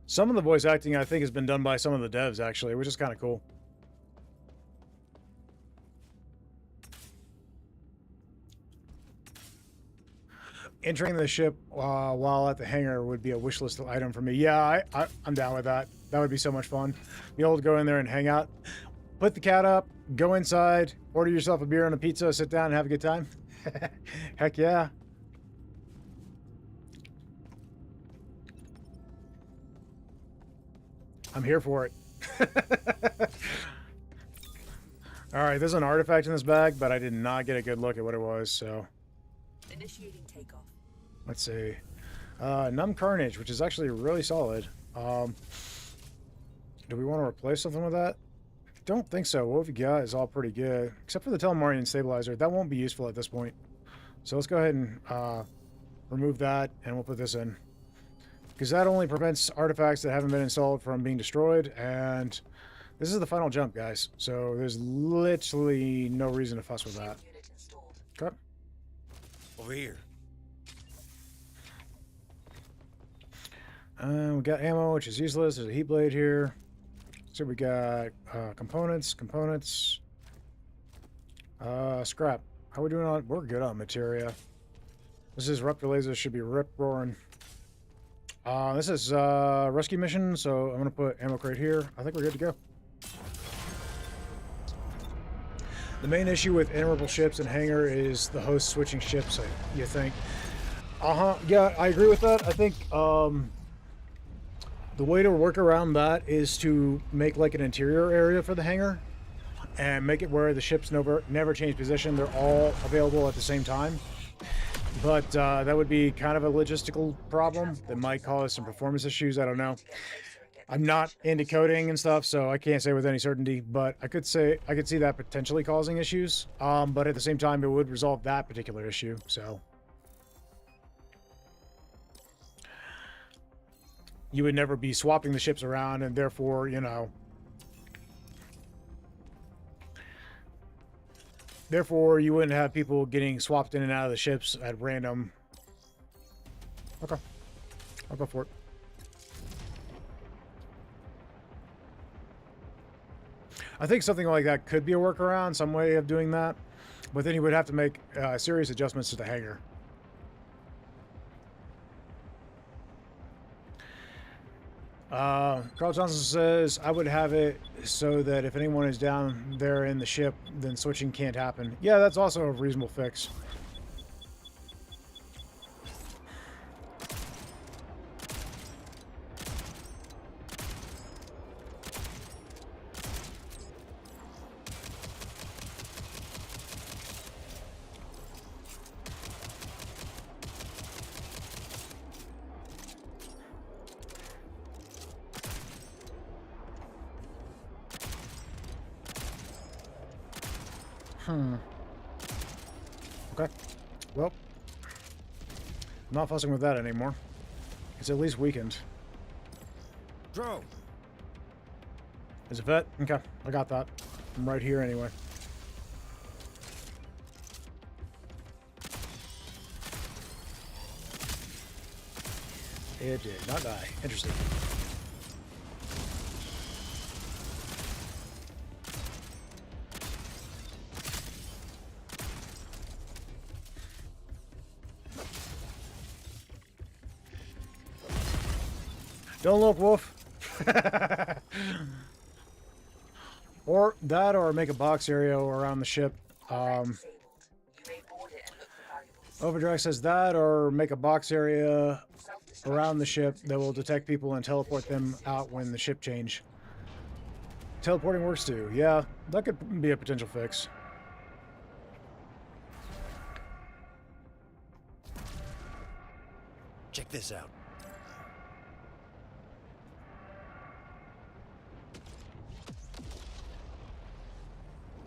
Speaker 1: Some of the voice acting, I think, has been done by some of the devs, actually, which is kind of cool. Entering the ship while at the hangar would be a wish list item for me. Yeah, I'm down with that. That would be so much fun. Be able to go in there and hang out. Put the cat up, go inside, order yourself a beer and a pizza, sit down and have a good time. Heck yeah. I'm here for it. Alright, there's an artifact in this bag, but I did not get a good look at what it was, so...
Speaker 5: Initiating takeoff.
Speaker 1: Let's see. Numb Carnage, which is actually really solid. Do we want to replace something with that? Don't think so. What we've got is all pretty good. Except for the Telemarian Stabilizer. That won't be useful at this point. So let's go ahead and remove that, and we'll put this in. Because that only prevents artifacts that haven't been installed from being destroyed, and this is the final jump, guys. So there's literally no reason to fuss with that.
Speaker 5: Unit installed.
Speaker 1: Okay.
Speaker 3: Over here.
Speaker 1: We got ammo, which is useless. There's a heat blade here. So we got components. Scrap. How are we doing on? We're good on materia. This is Ruptor Laser. Should be rip roaring. This is rescue mission, so I'm gonna put ammo crate here. I think we're good to go. The main issue with inoperable ships and hangar is the host switching ships, you think? Yeah, I agree with that. I think the way to work around that is to make like an interior area for the hangar and make it where the ships never change position. They're all available at the same time. But that would be kind of a logistical problem that might cause some performance issues. I don't know. I'm not into coding and stuff, so I can't say with any certainty, but I could see that potentially causing issues. But at the same time, it would resolve that particular issue, so. You would never be swapping the ships around, and therefore, you know. Therefore, you wouldn't have people getting swapped in and out of the ships at random. Okay. I'll go for it. I think something like that could be a workaround, some way of doing that. But then you would have to make serious adjustments to the hangar. Carl Johnson says, I would have it so that if anyone is down there in the ship, then switching can't happen. Yeah, that's also a reasonable fix. Okay. Well, I'm not fussing with that anymore. It's at least weakened.
Speaker 3: Drone.
Speaker 1: Is it vet? Okay, I got that. I'm right here anyway. It did not die. Interesting. Don't look, Wolf. Or that, or make a box area around the ship. Overdrive says that, or make a box area around the ship that will detect people and teleport them out when the ship change. Teleporting works too. Yeah, that could be a potential fix.
Speaker 3: Check this out.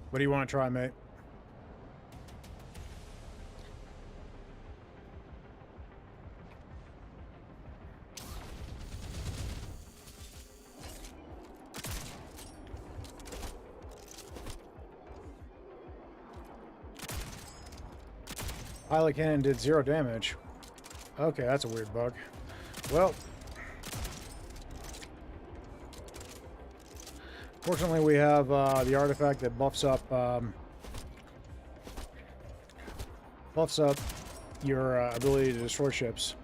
Speaker 1: What do you want to try, mate? Pilot cannon did 0 damage. Okay, that's a weird bug. Well, fortunately we have the artifact that buffs up your ability to destroy ships.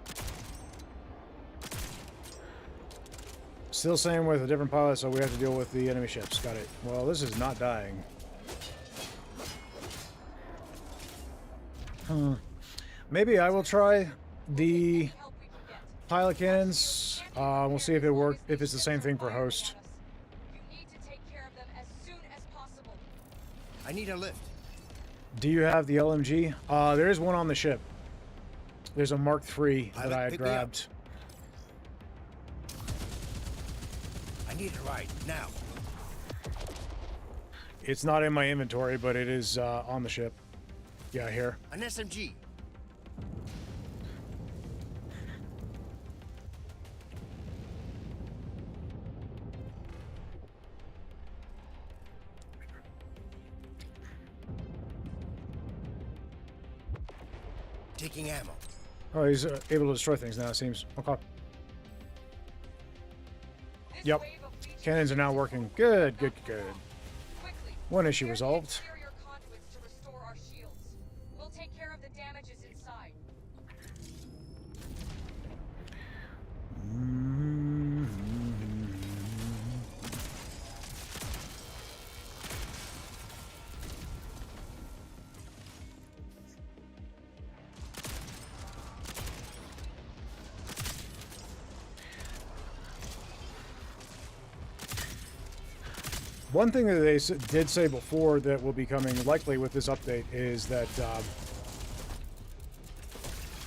Speaker 1: Still same with a different pilot, so we have to deal with the enemy ships. Got it. Well, this is not dying. Maybe I will try the pilot cannons. We'll see if it works. If it's the same thing for host.
Speaker 6: You need to take care of them as soon as possible.
Speaker 3: I need a lift.
Speaker 1: Do you have the LMG? There is one on the ship. There's a Mark III that
Speaker 3: Pilot,
Speaker 1: I had
Speaker 3: pick me up.
Speaker 1: grabbed.
Speaker 3: I need a ride now.
Speaker 1: It's not in my inventory, but it is on the ship. Yeah, here.
Speaker 3: An SMG. Taking ammo.
Speaker 1: Oh, he's able to destroy things now, it seems. Okay.
Speaker 6: This
Speaker 1: Yep.
Speaker 6: wave of legions
Speaker 1: Cannons are now working. Good, good, good.
Speaker 6: quickly.
Speaker 1: One issue
Speaker 6: Clear the
Speaker 1: resolved.
Speaker 6: exterior conduits to restore our shields. We'll take care of the damages inside.
Speaker 1: One thing that they did say before that will be coming likely with this update is that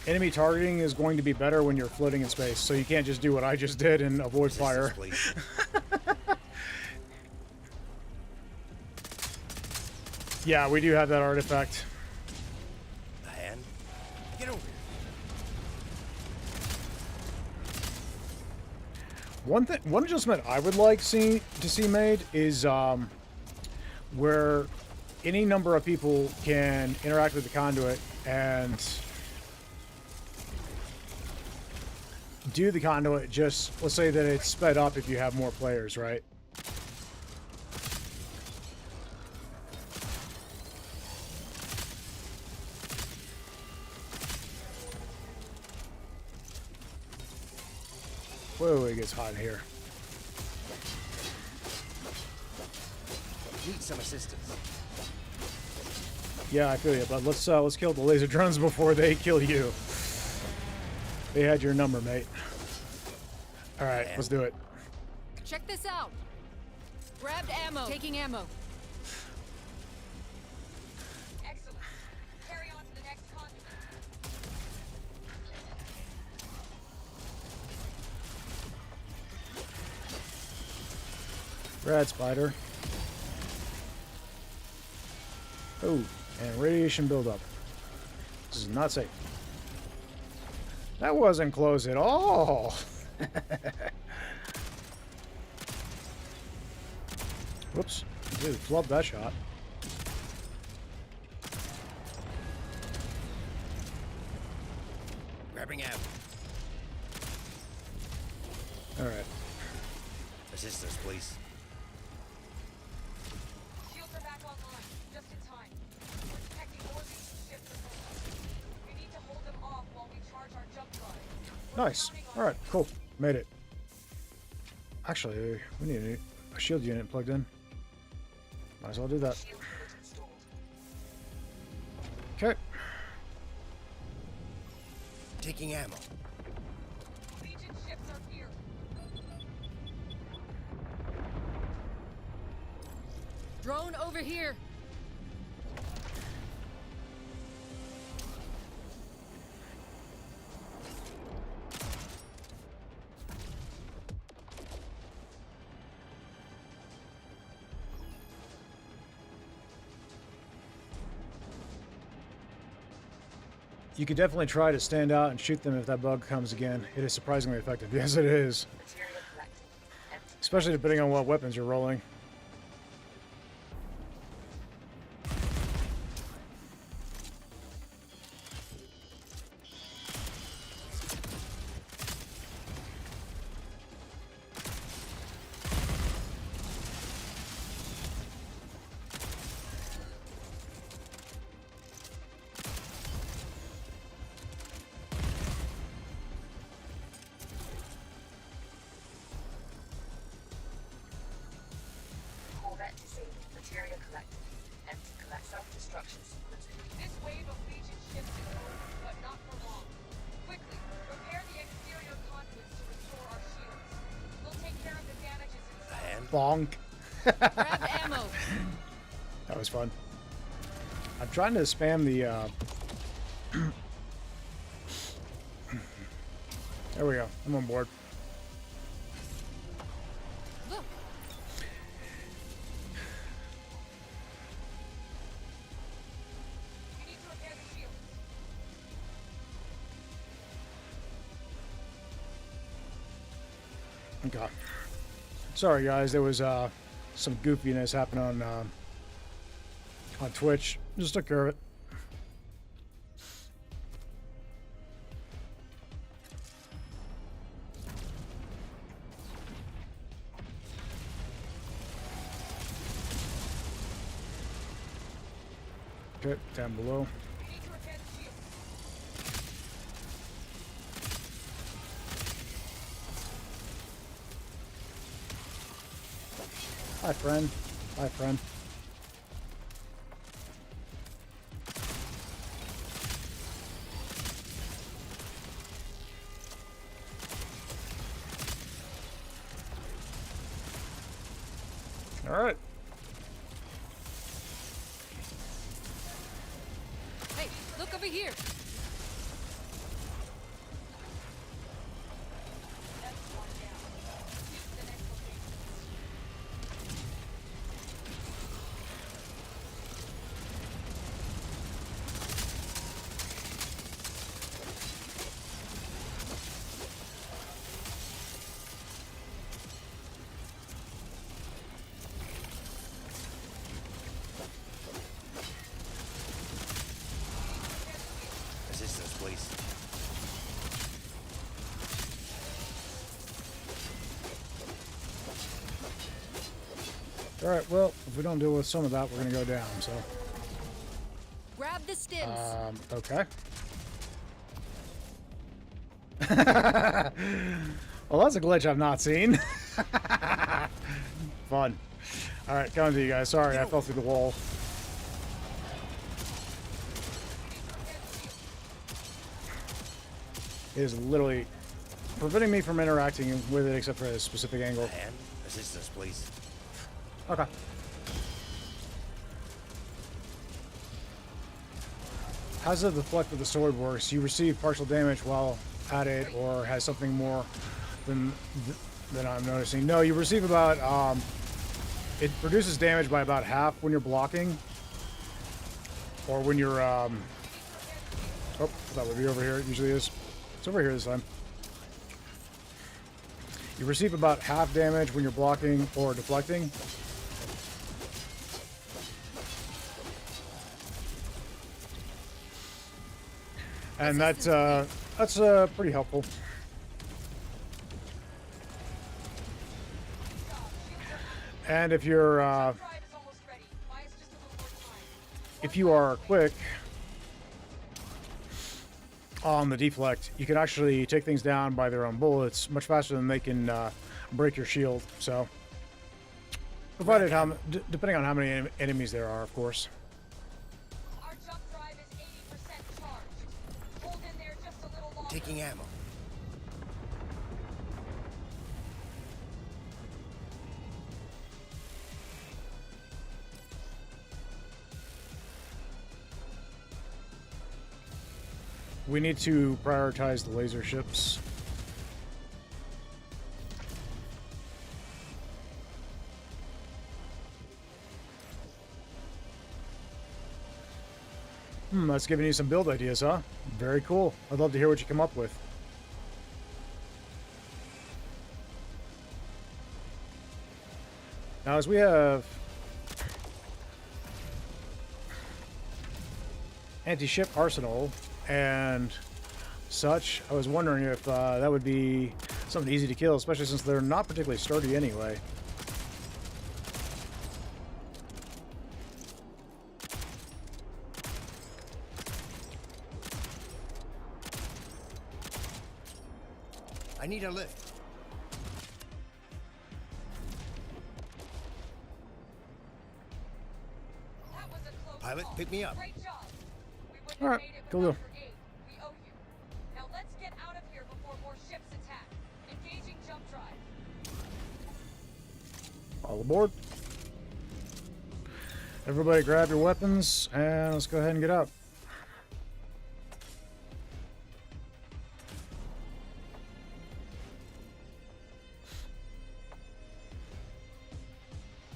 Speaker 1: enemy targeting is going to be better when you're floating in space, so you can't just do what I just did and avoid fire.
Speaker 3: Please.
Speaker 1: Yeah, we do have that artifact.
Speaker 3: A hand. Get over here.
Speaker 1: One adjustment I would like to see made is where any number of people can interact with the conduit and do the conduit. Just let's say that it's sped up if you have more players, right? Whoa, it gets hot in here.
Speaker 3: Need some assistance.
Speaker 1: Yeah, I feel you, but let's kill the laser drones before they kill you. They had your number, mate. All right, let's do it.
Speaker 2: Check this out. Grabbed ammo. Taking ammo.
Speaker 6: Excellent. Carry on to the next conduit.
Speaker 1: Rad spider. Oh, and radiation buildup. This is not safe. That wasn't close at all. Whoops. Dude, flubbed that shot.
Speaker 3: Grabbing ammo.
Speaker 1: All right.
Speaker 3: Assistance, please.
Speaker 6: Shields are back online, just in time. We're detecting more legion ships approaching. We need to hold them off while we charge our jump drive. We're
Speaker 1: Nice.
Speaker 6: counting on
Speaker 1: All right, cool. Made it. Actually, we need a shield unit plugged in. Might as well do that. Okay.
Speaker 3: Taking ammo.
Speaker 6: Legion ships are here.
Speaker 2: Drone over here.
Speaker 1: You could definitely try to stand out and shoot them if that bug comes again. It is surprisingly effective. Yes, it is.
Speaker 5: Material collected. Empty.
Speaker 1: Especially depending on what weapons you're rolling.
Speaker 5: Corvette disabled. Material collected. Empty. Collect self-destruction sequence.
Speaker 6: This wave of Legion ships is over, but not for long. Quickly, repair the exterior conduits to restore our shields. We'll take care of the damages
Speaker 3: The
Speaker 6: inside.
Speaker 3: hand.
Speaker 1: Bonk.
Speaker 2: Grab ammo.
Speaker 1: That was fun. I'm trying to spam the, There we go. I'm on board.
Speaker 2: Look.
Speaker 6: We need to repair the shields.
Speaker 1: Okay. Sorry, guys. There was some goofiness happening on Twitch. Just took care of it. Okay, down below.
Speaker 6: We need to repair the shields.
Speaker 1: Hi, friend. Hi, friend. All right.
Speaker 2: Hey, look over here.
Speaker 3: Assistance, please.
Speaker 1: All right. Well, if we don't deal with some of that, we're gonna go down. So,
Speaker 2: Grab the stims.
Speaker 1: okay. Well, that's a glitch I've not seen. Fun. All right, coming to you guys. Sorry, I fell through the wall. It is literally preventing me from interacting with it except for a specific angle.
Speaker 3: The hand. Assistance, please.
Speaker 1: Okay. How's the deflect with the sword works? You receive partial damage while at it, or has something more than I'm noticing? No, you receive about it reduces damage by about half when you're blocking, or when you're oh, that would be over here. It usually is. It's over here this time. You receive about half damage when you're blocking or deflecting. And that's pretty helpful. And if you're
Speaker 6: Drive is almost ready. Buy us just a little more time.
Speaker 1: if you are quick on the deflect, you can actually take things down by their own bullets much faster than they can break your shield. So, provided depending on how many enemies there are, of course.
Speaker 6: Our jump drive is 80% charged. Hold in there just a little longer.
Speaker 3: Taking ammo.
Speaker 1: we need to prioritize the laser ships. That's giving you some build ideas, huh? Very cool. I'd love to hear what you come up with. Now, as we have anti-ship arsenal and such, I was wondering if that would be something easy to kill, especially since they're not particularly sturdy anyway.
Speaker 3: I need a lift.
Speaker 6: That was a close
Speaker 3: Pilot,
Speaker 6: call.
Speaker 3: pick me up.
Speaker 6: Great job. We wouldn't
Speaker 1: All
Speaker 6: have
Speaker 1: right,
Speaker 6: made it
Speaker 1: cool
Speaker 6: without
Speaker 1: deal.
Speaker 6: your aid. We owe you. Now let's get out of here before more ships attack. Engaging jump drive.
Speaker 1: All aboard. Everybody grab your weapons and let's go ahead and get out.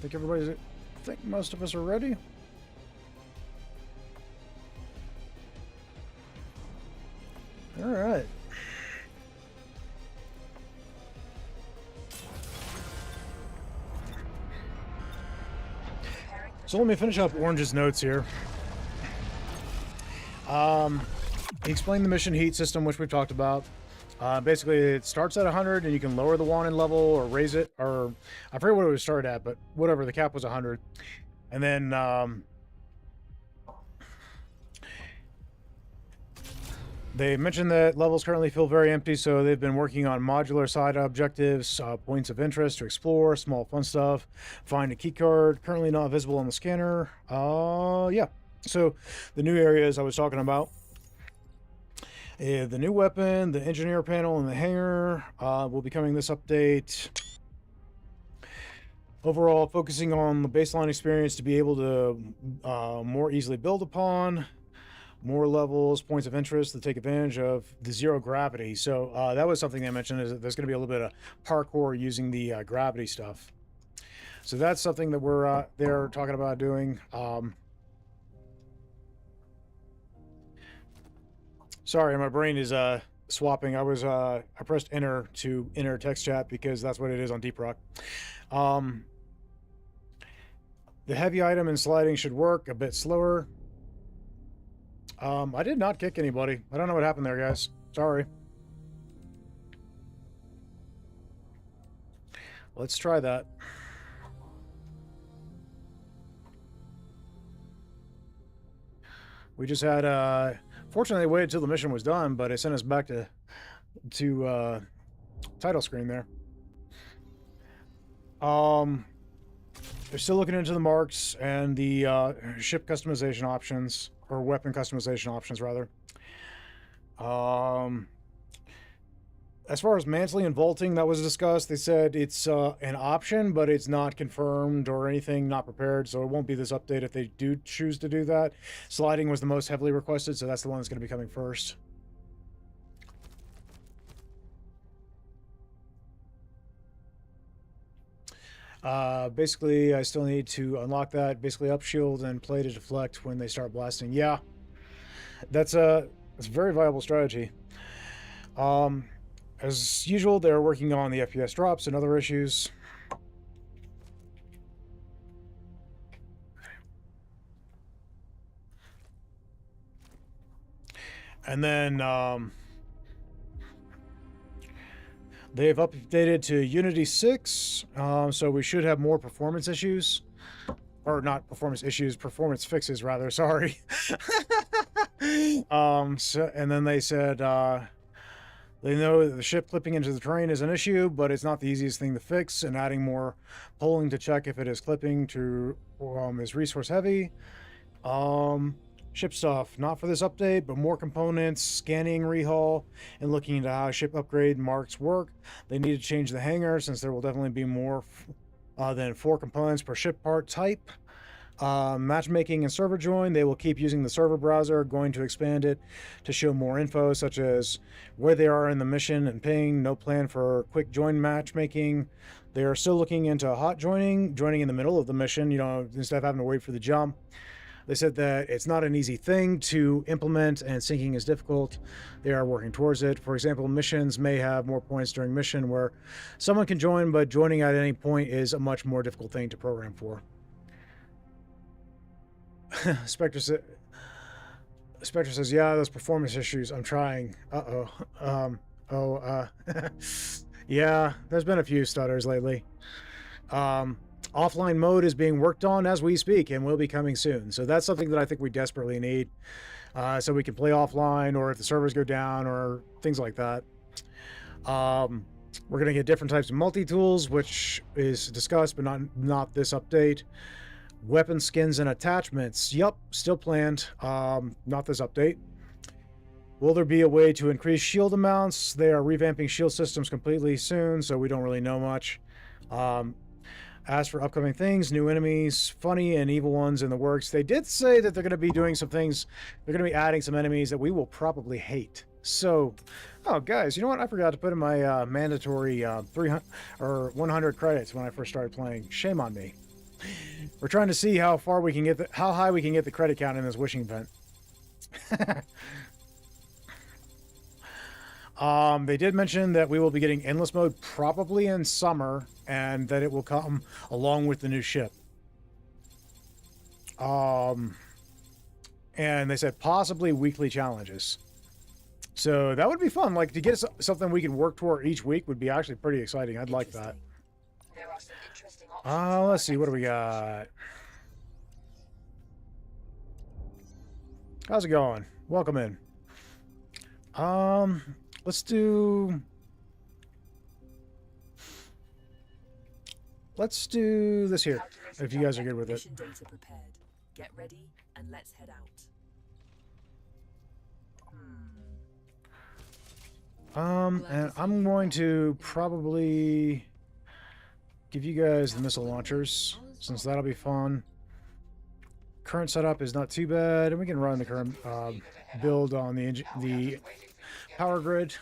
Speaker 1: I think most of us are ready. All right. So let me finish up Orange's notes here. He explained the mission heat system, which we've talked about. Basically, it starts at 100, and you can lower the wanted level or raise it, or I forget what it would start at, but whatever, the cap was 100. And then they mentioned that levels currently feel very empty, so they've been working on modular side objectives, points of interest to explore, small fun stuff, find a key card, currently not visible on the scanner. Yeah, so the new areas I was talking about. The new weapon, the engineer panel, and the hangar will be coming this update. Overall, focusing on the baseline experience to be able to more easily build upon. More levels, points of interest to take advantage of the zero gravity. So that was something they mentioned, is that there's going to be a little bit of parkour using the gravity stuff. So that's something that they're talking about doing. Sorry, my brain is swapping. I pressed enter to enter text chat because that's what it is on Deep Rock. The heavy item and sliding should work a bit slower. I did not kick anybody. I don't know what happened there, guys. Sorry. Let's try that. We just had, fortunately, they waited till the mission was done, but it sent us back to title screen there. They're still looking into the marks and the ship customization options, or weapon customization options, rather. As far as mantling and vaulting, that was discussed. They said it's an option, but it's not confirmed or anything, not prepared, so it won't be this update if they do choose to do that. Sliding was the most heavily requested, so that's the one that's going to be coming first. Basically, I still need to unlock that. Basically, up shield and play to deflect when they start blasting. Yeah, that's a very viable strategy. As usual, they're working on the FPS drops and other issues. And then they've updated to Unity 6, so we should have more performance issues. Or not performance issues, performance fixes, rather, sorry. And then they said they know that the ship clipping into the terrain is an issue, but it's not the easiest thing to fix, and adding more polling to check if it is clipping to is resource heavy. Ship stuff, not for this update, but more components, scanning rehaul, and looking into how ship upgrade marks work. They need to change the hangar since there will definitely be more than 4 components per ship part type. Matchmaking and server join, they will keep using the server browser, going to expand it to show more info, such as where they are in the mission and ping. No plan for quick join matchmaking. They are still looking into hot joining in the middle of the mission, you know, instead of having to wait for the jump. They said that it's not an easy thing to implement and syncing is difficult. They are working towards it. For example, missions may have more points during mission where someone can join, but joining at any point is a much more difficult thing to program for. Spectre says, yeah, those performance issues, I'm trying. Yeah, there's been a few stutters lately. Offline mode is being worked on as we speak and will be coming soon. So that's something that I think we desperately need. So we can play offline, or if the servers go down or things like that. We're going to get different types of multi-tools, which is discussed, but not this update. Weapon skins and attachments. Yep, still planned. Not this update. Will there be a way to increase shield amounts? They are revamping shield systems completely soon, so we don't really know much. As for upcoming things, new enemies, funny and evil ones in the works. They did say that they're going to be doing some things. They're going to be adding some enemies that we will probably hate. So, oh guys, you know what? I forgot to put in my mandatory 300 or 100 credits when I first started playing. Shame on me. We're trying to see how far we can get, how high we can get the credit count in this wishing event. They did mention that we will be getting endless mode probably in summer, and that it will come along with the new ship. And they said possibly weekly challenges. So that would be fun. Like, to get something we can work toward each week would be actually pretty exciting. I'd like that.
Speaker 5: There are some interesting options.
Speaker 1: Let's see. What do we got? How's it going? Welcome in. Let's do this here, if you guys are good with it.
Speaker 5: Mission data prepared. Get ready and let's head out.
Speaker 1: And I'm going to probably give you guys the missile launchers, since that'll be fun. Current setup is not too bad, and we can run the current build on the power grid.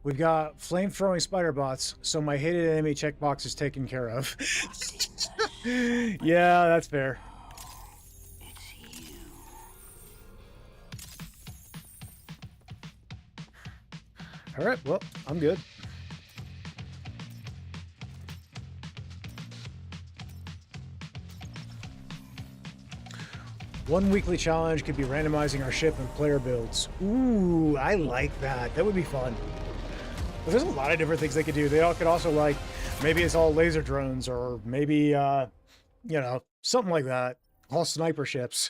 Speaker 1: We've got flame-throwing spider bots, so my hated enemy checkbox is taken care of. Yeah, that's fair. All right, well, I'm good. One weekly challenge could be randomizing our ship and player builds. Ooh, I like that. That would be fun. But there's a lot of different things they could do. They all could also, like, maybe it's all laser drones, or maybe, you know, something like that. All sniper ships.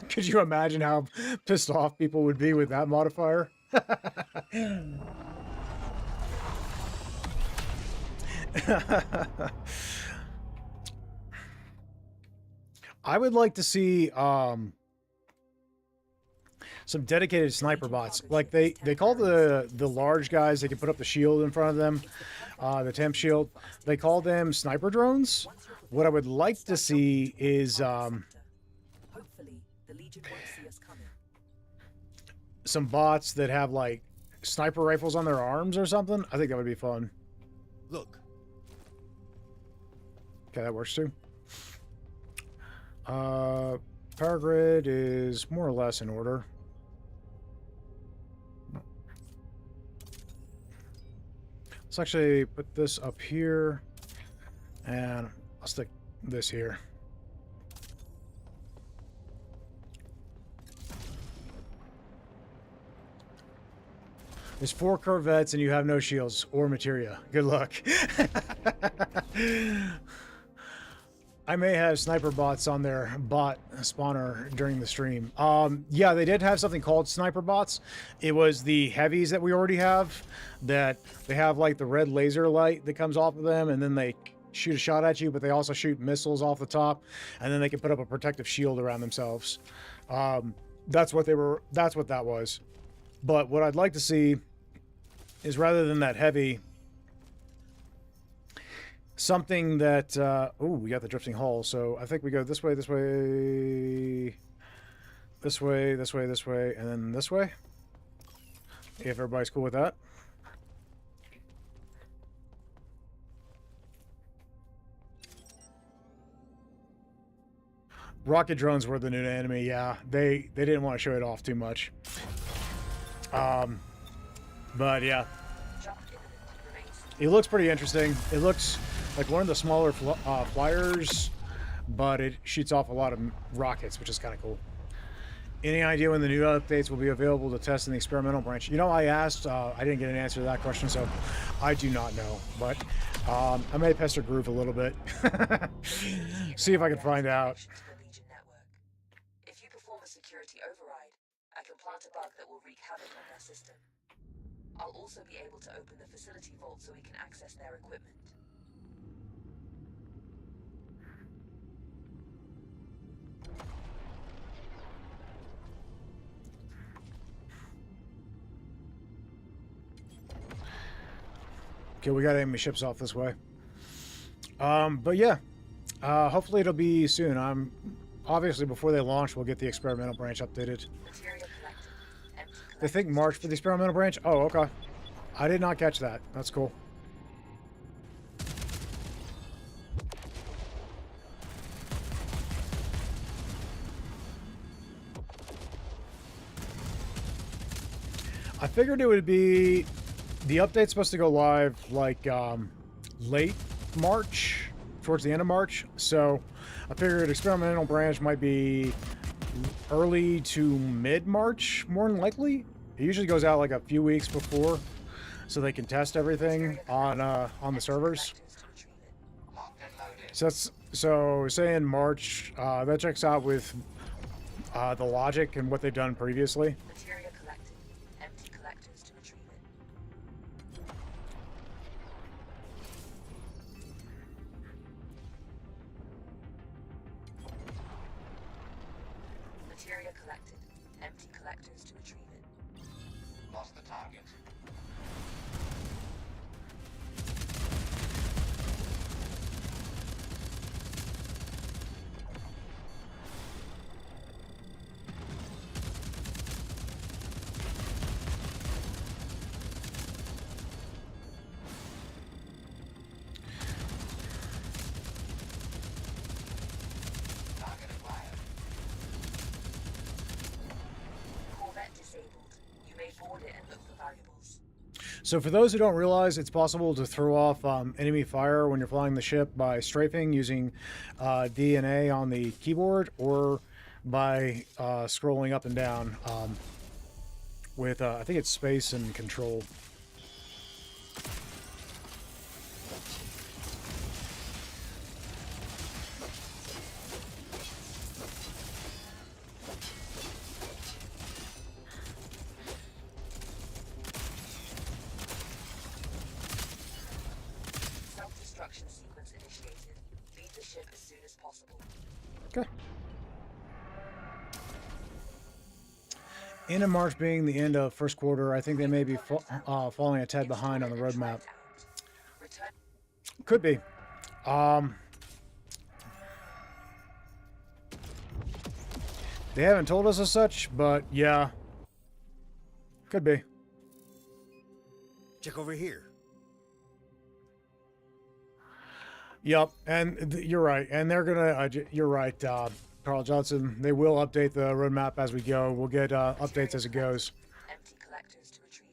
Speaker 1: Could you imagine how pissed off people would be with that modifier? I would like to see some dedicated sniper bots. Like they call the large guys, they can put up the shield in front of them, the temp shield. They call them sniper drones. What I would like to see is
Speaker 5: Hopefully, the Legion won't see us coming.
Speaker 1: some bots that have like sniper rifles on their arms or something. I think that would be fun.
Speaker 3: Look,
Speaker 1: Okay, that works too. Power grid is more or less in order. Let's actually put this up here, and I'll stick this here. There's 4 corvettes and you have no shields or materia. Good luck. I may have sniper bots on their bot spawner during the stream. Yeah, they did have something called sniper bots. It was the heavies that we already have, that they have like the red laser light that comes off of them, and then they shoot a shot at you, but they also shoot missiles off the top, and then they can put up a protective shield around themselves. That's what that was. But what I'd like to see is, rather than that heavy, something that, oh, we got the drifting hull, so I think we go this way, this way, this way, this way, this way, and then this way. If everybody's cool with that. Rocket drones were the new enemy, yeah. They didn't want to show it off too much. But yeah. It looks pretty interesting. It looks like one of the smaller flyers, but it shoots off a lot of rockets, which is kind of cool. Any idea when the new updates will be available to test in the experimental branch? You know, I asked, I didn't get an answer to that question, so I do not know. But I may pester Groove a little bit. See if I can find out.
Speaker 5: If you perform a security override, I can plant a bug that will wreak havoc on their system. I'll also be able to open the facility vault so we can access their equipment.
Speaker 1: Okay, we gotta aim the ships off this way. But yeah, hopefully it'll be soon. Obviously before they launch, we'll get the experimental branch updated. They think March for the experimental branch? Oh, okay. I did not catch that. That's cool. I figured it would be... The update's supposed to go live, like, late March, towards the end of March. So, I figured experimental branch might be early to mid-March, more than likely. It usually goes out like a few weeks before, so they can test everything on the servers. So saying March, that checks out with the logic and what they've done previously.
Speaker 5: Material collected. Empty collectors to retrieve it. Material collected. Empty collectors to retrieve it.
Speaker 3: Lost the target. Target acquired.
Speaker 5: Corvette disabled. You may board it and look for valuables.
Speaker 1: So for those who don't realize, it's possible to throw off enemy fire when you're flying the ship by strafing using DNA on the keyboard, or by scrolling up and down with, I think it's space and control.
Speaker 5: Self-destruction sequence initiated. Leave the ship as soon as possible.
Speaker 1: Okay. End of March being the end of first quarter, I think they may be falling a tad behind on the roadmap.
Speaker 5: Return.
Speaker 1: Could be. They haven't told us as such, but yeah. Could be.
Speaker 3: Check over here.
Speaker 1: Yep, and you're right. And they're gonna, you're right, Carl Johnson. They will update the roadmap as we go. We'll get updates as it goes.
Speaker 5: Empty collectors to retrieve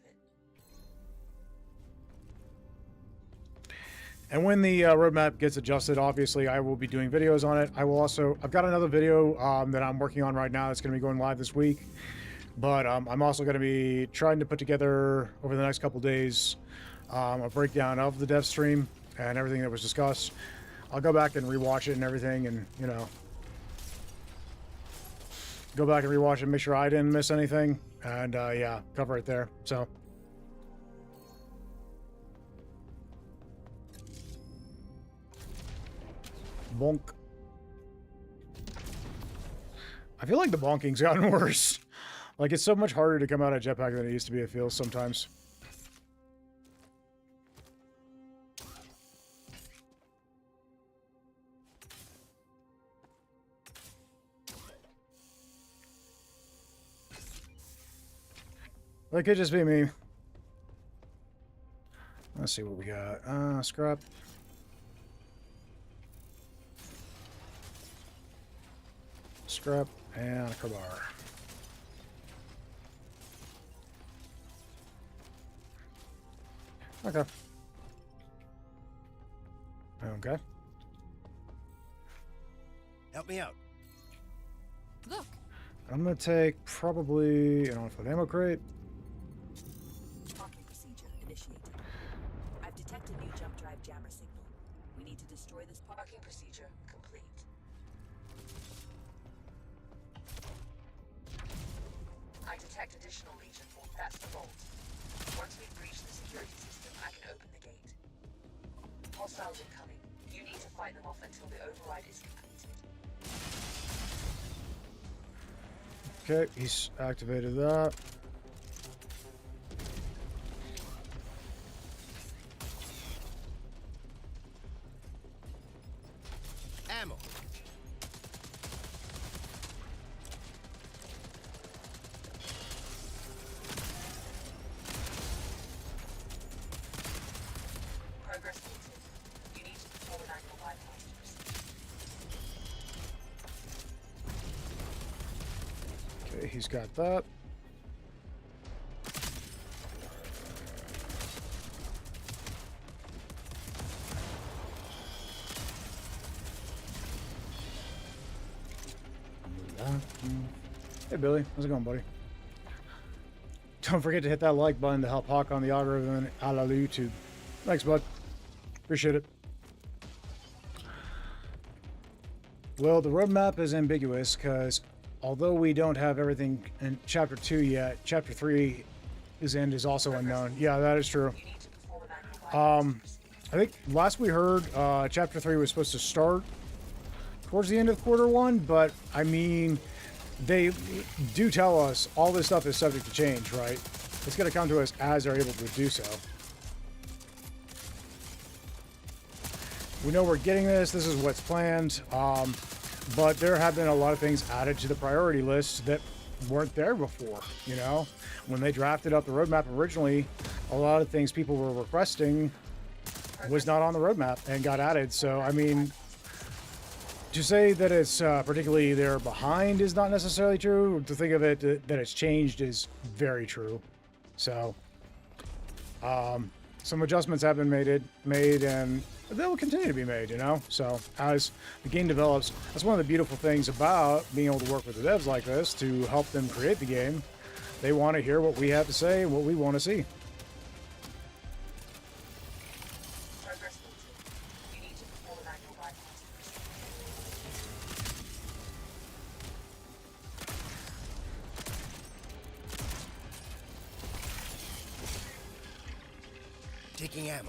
Speaker 5: it.
Speaker 1: And when the roadmap gets adjusted, obviously, I will be doing videos on it. I will also, I've got another video that I'm working on right now that's going to be going live this week. But I'm also going to be trying to put together, over the next couple days, a breakdown of the dev stream and everything that was discussed. I'll go back and rewatch it and everything, and, you know, go back and rewatch it, make sure I didn't miss anything, and yeah, cover it there. So bonk. I feel like the bonking's gotten worse. Like, it's so much harder to come out of jetpack than it used to be, it feels sometimes. That could just be me. Let's see what we got. Scrap. Scrap and a crowbar. Okay. Okay.
Speaker 7: Help me out.
Speaker 2: Look,
Speaker 1: I'm gonna take probably an on-foot ammo crate.
Speaker 5: Parking procedure initiated. I've detected new jump drive jammer signal. We need to destroy this parking procedure. Complete. I detect additional legion. That's the vault. Once we've breached the security system, I can open the gate. Hostiles incoming. You need to fight them off until the override is completed.
Speaker 1: Okay, he's activated that.
Speaker 7: Ammo.
Speaker 5: Progress halted. You need to perform an annual bypass procedure.
Speaker 1: Okay, he's got that. Hey Billy, how's it going, buddy? Don't forget to hit that like button to help Hauk on the algorithm a la YouTube. Thanks, bud. Appreciate it. Well, the roadmap is ambiguous because although we don't have everything in Chapter 2 yet, Chapter 3's end is also unknown. Yeah, that is true.
Speaker 5: You need to perform an annual bypass
Speaker 1: I think last we heard, Chapter 3 was supposed to start towards the end of Quarter 1, but I mean, they do tell us all this stuff is subject to change, right? It's going to come to us as they're able to do so. We know we're getting this. This is what's planned. But there have been a lot of things added to the priority list that weren't there before, you know? When they drafted up the roadmap originally, a lot of things people were requesting was not on the roadmap and got added. So, I mean, to say that it's particularly they're behind is not necessarily true. To think of it that it's changed is very true. So, some adjustments have been made and they will continue to be made, you know? So as the game develops, that's one of the beautiful things about being able to work with the devs like this to help them create the game. They want to hear what we have to say and what we want to see.
Speaker 5: progress halted. You need to perform an annual bypass procedure.
Speaker 7: Taking ammo.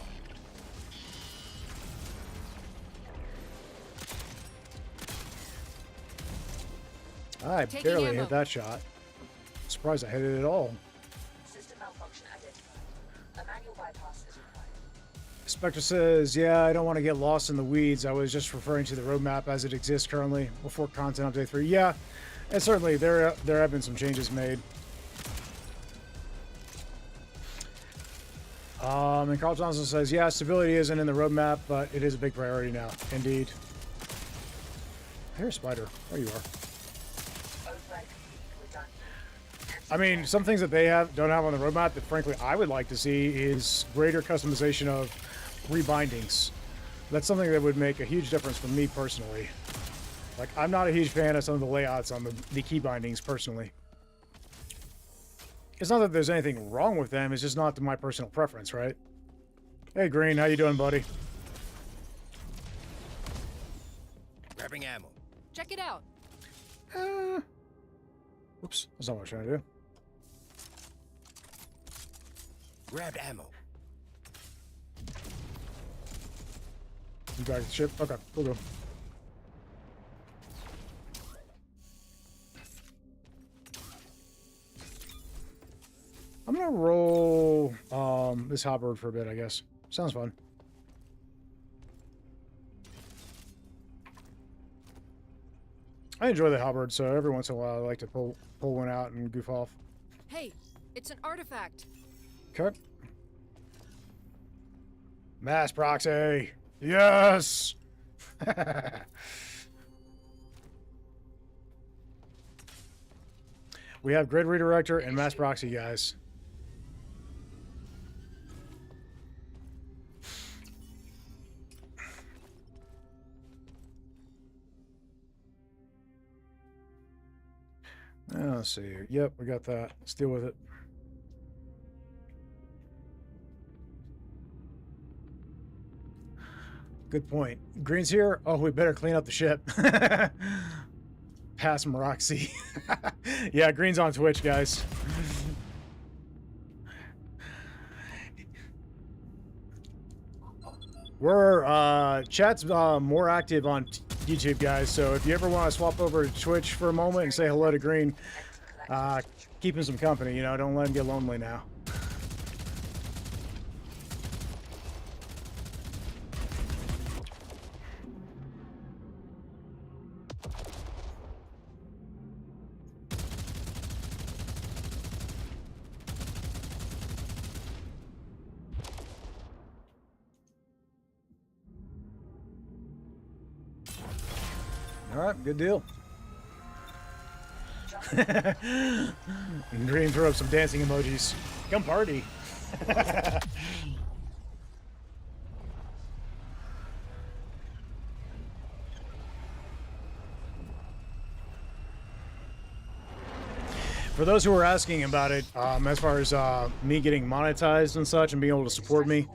Speaker 1: I
Speaker 2: Taking
Speaker 1: barely
Speaker 2: ammo.
Speaker 1: hit that shot. Surprised I hit it at all.
Speaker 5: System malfunction identified. A manual bypass is required.
Speaker 1: Spectre says, yeah, I don't want to get lost in the weeds. I was just referring to the roadmap as it exists currently before content update 3. Yeah, and certainly there have been some changes made. And Carl Johnson says, yeah, stability isn't in the roadmap, but it is a big priority now. Indeed. I hear a spider. There you are.
Speaker 5: Override complete. We're done.
Speaker 1: I mean, some things that they don't have on the roadmap that frankly I would like to see is greater customization of rebindings. That's something that would make a huge difference for me personally. Like, I'm not a huge fan of some of the layouts on the key bindings personally. It's not that there's anything wrong with them, it's just not to my personal preference, right? Hey Green, how you doing, buddy?
Speaker 7: Grabbing ammo.
Speaker 2: check it out.
Speaker 1: Whoops, that's not what I was trying to do.
Speaker 7: Grabbed ammo.
Speaker 1: You back at the ship? Okay, we'll go. I'm gonna roll this halberd for a bit, I guess. Sounds fun. I enjoy the halberd, so every once in a while I like to pull one out and goof off.
Speaker 2: Hey, It's an artifact.
Speaker 1: Okay. Mass proxy. Yes. We have grid redirector and mass proxy, guys. Let's see here. Yep, we got that. Let's deal with it. Good point. Green's here. Oh, we better clean up the ship. Pass Maroxy. Yeah, Green's on Twitch, guys. We're chat's more active on YouTube, guys. So if you ever want to swap over to Twitch for a moment and say hello to Green, keep him some company. You know, don't let him get lonely now. All right, good deal. Green, throw up some dancing emojis. Come party. For those who are asking about it, as far as me getting monetized and such and being able to support me,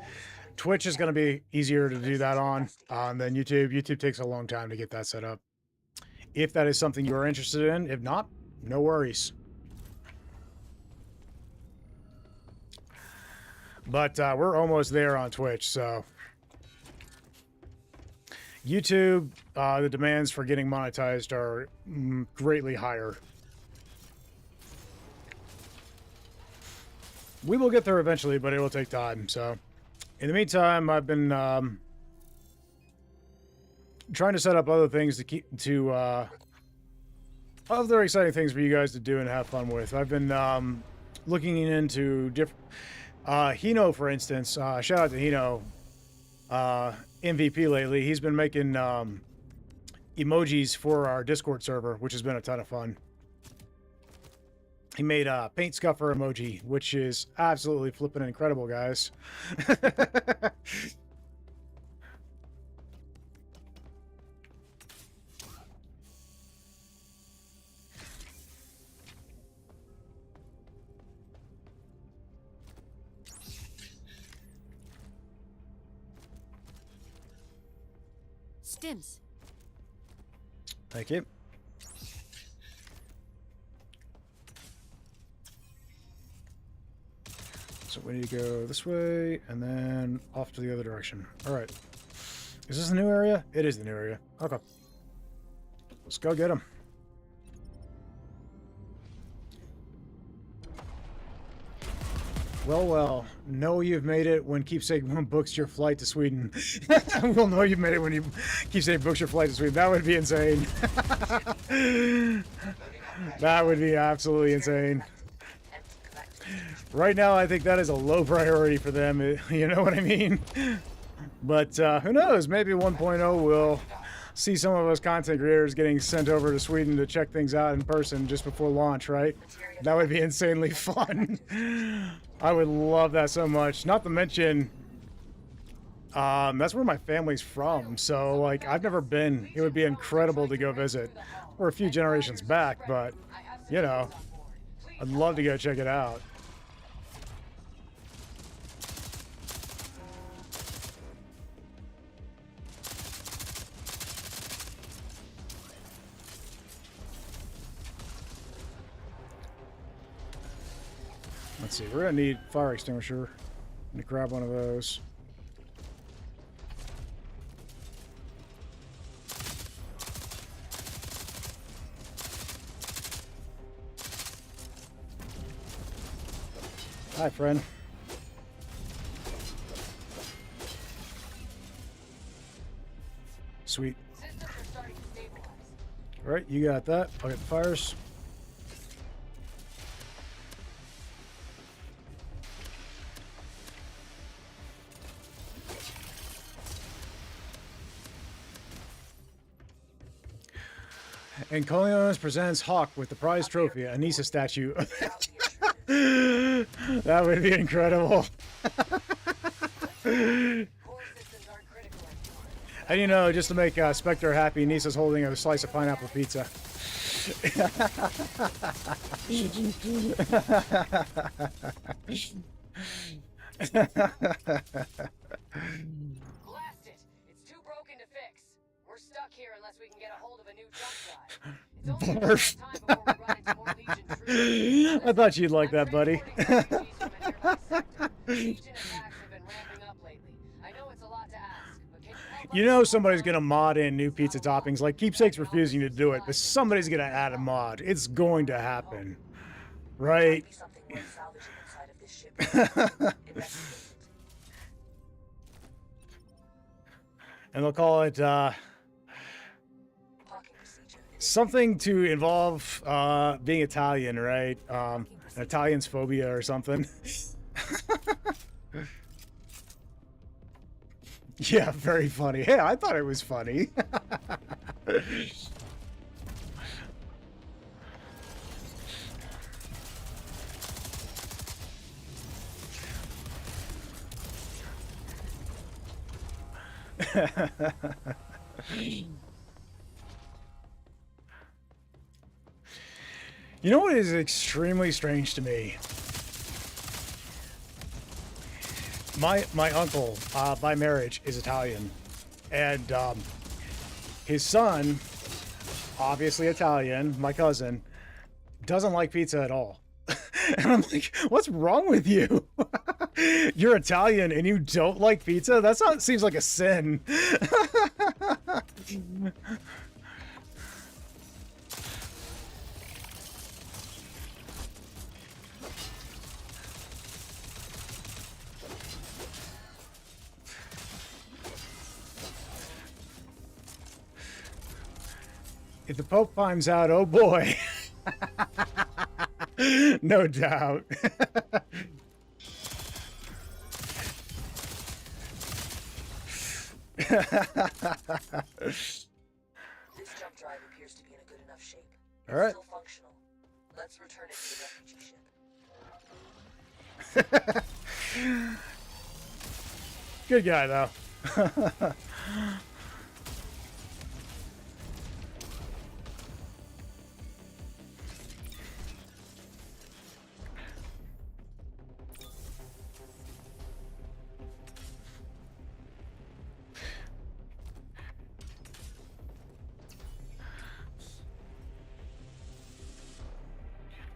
Speaker 1: Twitch is going to be easier to do that on than YouTube. YouTube takes a long time to get that set up. If that is something you are interested in, if not, no worries. But we're almost there on Twitch, so YouTube, the demands for getting monetized are greatly higher. We will get there eventually, but it will take time. So, in the meantime, I've been trying to set up other things to other exciting things for you guys to do and have fun with. I've been looking into different Hino, for instance. Shout out to Hino, MVP lately. He's been making emojis for our Discord server, which has been a ton of fun. He made a paint scuffer emoji, which is absolutely flipping incredible, guys.
Speaker 2: Stims.
Speaker 1: Thank you. So we need to go this way and then off to the other direction. All right. Is this the new area? It is the new area. Okay. Let's go get him. Well, well. Know you've made it when Keepsake books your flight to Sweden. We'll know you've made it when Keepsake books your flight to Sweden. That would be insane. That would be absolutely insane. Right now, I think that is a low priority for them. You know what I mean? But who knows? Maybe 1.0 will see some of us content creators getting sent over to Sweden to check things out in person just before launch, right? That would be insanely fun. I would love that so much. Not to mention, that's where my family's from. So, like, I've never been. It would be incredible to go visit. We're a few generations back, but, you know, I'd love to go check it out. Let's see, we're gonna need fire extinguisher. I'm gonna grab one of those. Hi, friend. Sweet.
Speaker 6: Systems are starting to stabilize.
Speaker 1: All right, you got that. I'll get the fires. And Corleone's presents Hauk with the prize trophy, a Nisa statue. That would be incredible.
Speaker 6: Core systems aren't critical anymore.
Speaker 1: And you know, just to make Spectre happy, Nisa's holding a slice of pineapple pizza.
Speaker 6: Blast it! It's too broken to fix. We're stuck here unless we can get a hold of a new jump drive. It's only a matter of time before we run into more Legion troops.
Speaker 1: I thought you'd like
Speaker 6: I'm
Speaker 1: that, buddy.
Speaker 6: transporting refugees from a nearby sector. Legion attacks have been ramping up lately. I know it's a lot to ask, but can you help
Speaker 1: You
Speaker 6: us
Speaker 1: know
Speaker 6: out?
Speaker 1: somebody's gonna mod in new pizza toppings. Like Keepsake's refusing to do it, but somebody's gonna add a mod. It's going to happen, right?
Speaker 5: Might be something worth salvaging inside of this ship. Investigate.
Speaker 1: And they'll call it
Speaker 5: Parking procedure is
Speaker 1: something to involve being Italian, right? An Italian's phobia or something. Yeah, very funny. Hey, I thought it was funny. You know what is extremely strange to me? My uncle, by marriage, is Italian, and his son, obviously Italian, my cousin, doesn't like pizza at all. And I'm like, what's wrong with you? You're Italian and you don't like pizza? That seems like a sin. If the Pope finds out, oh boy. No doubt.
Speaker 5: This jump drive appears to be in a good enough shape. It's
Speaker 1: All right.
Speaker 5: still functional. Let's return it to the refugee ship.
Speaker 1: Good guy, though.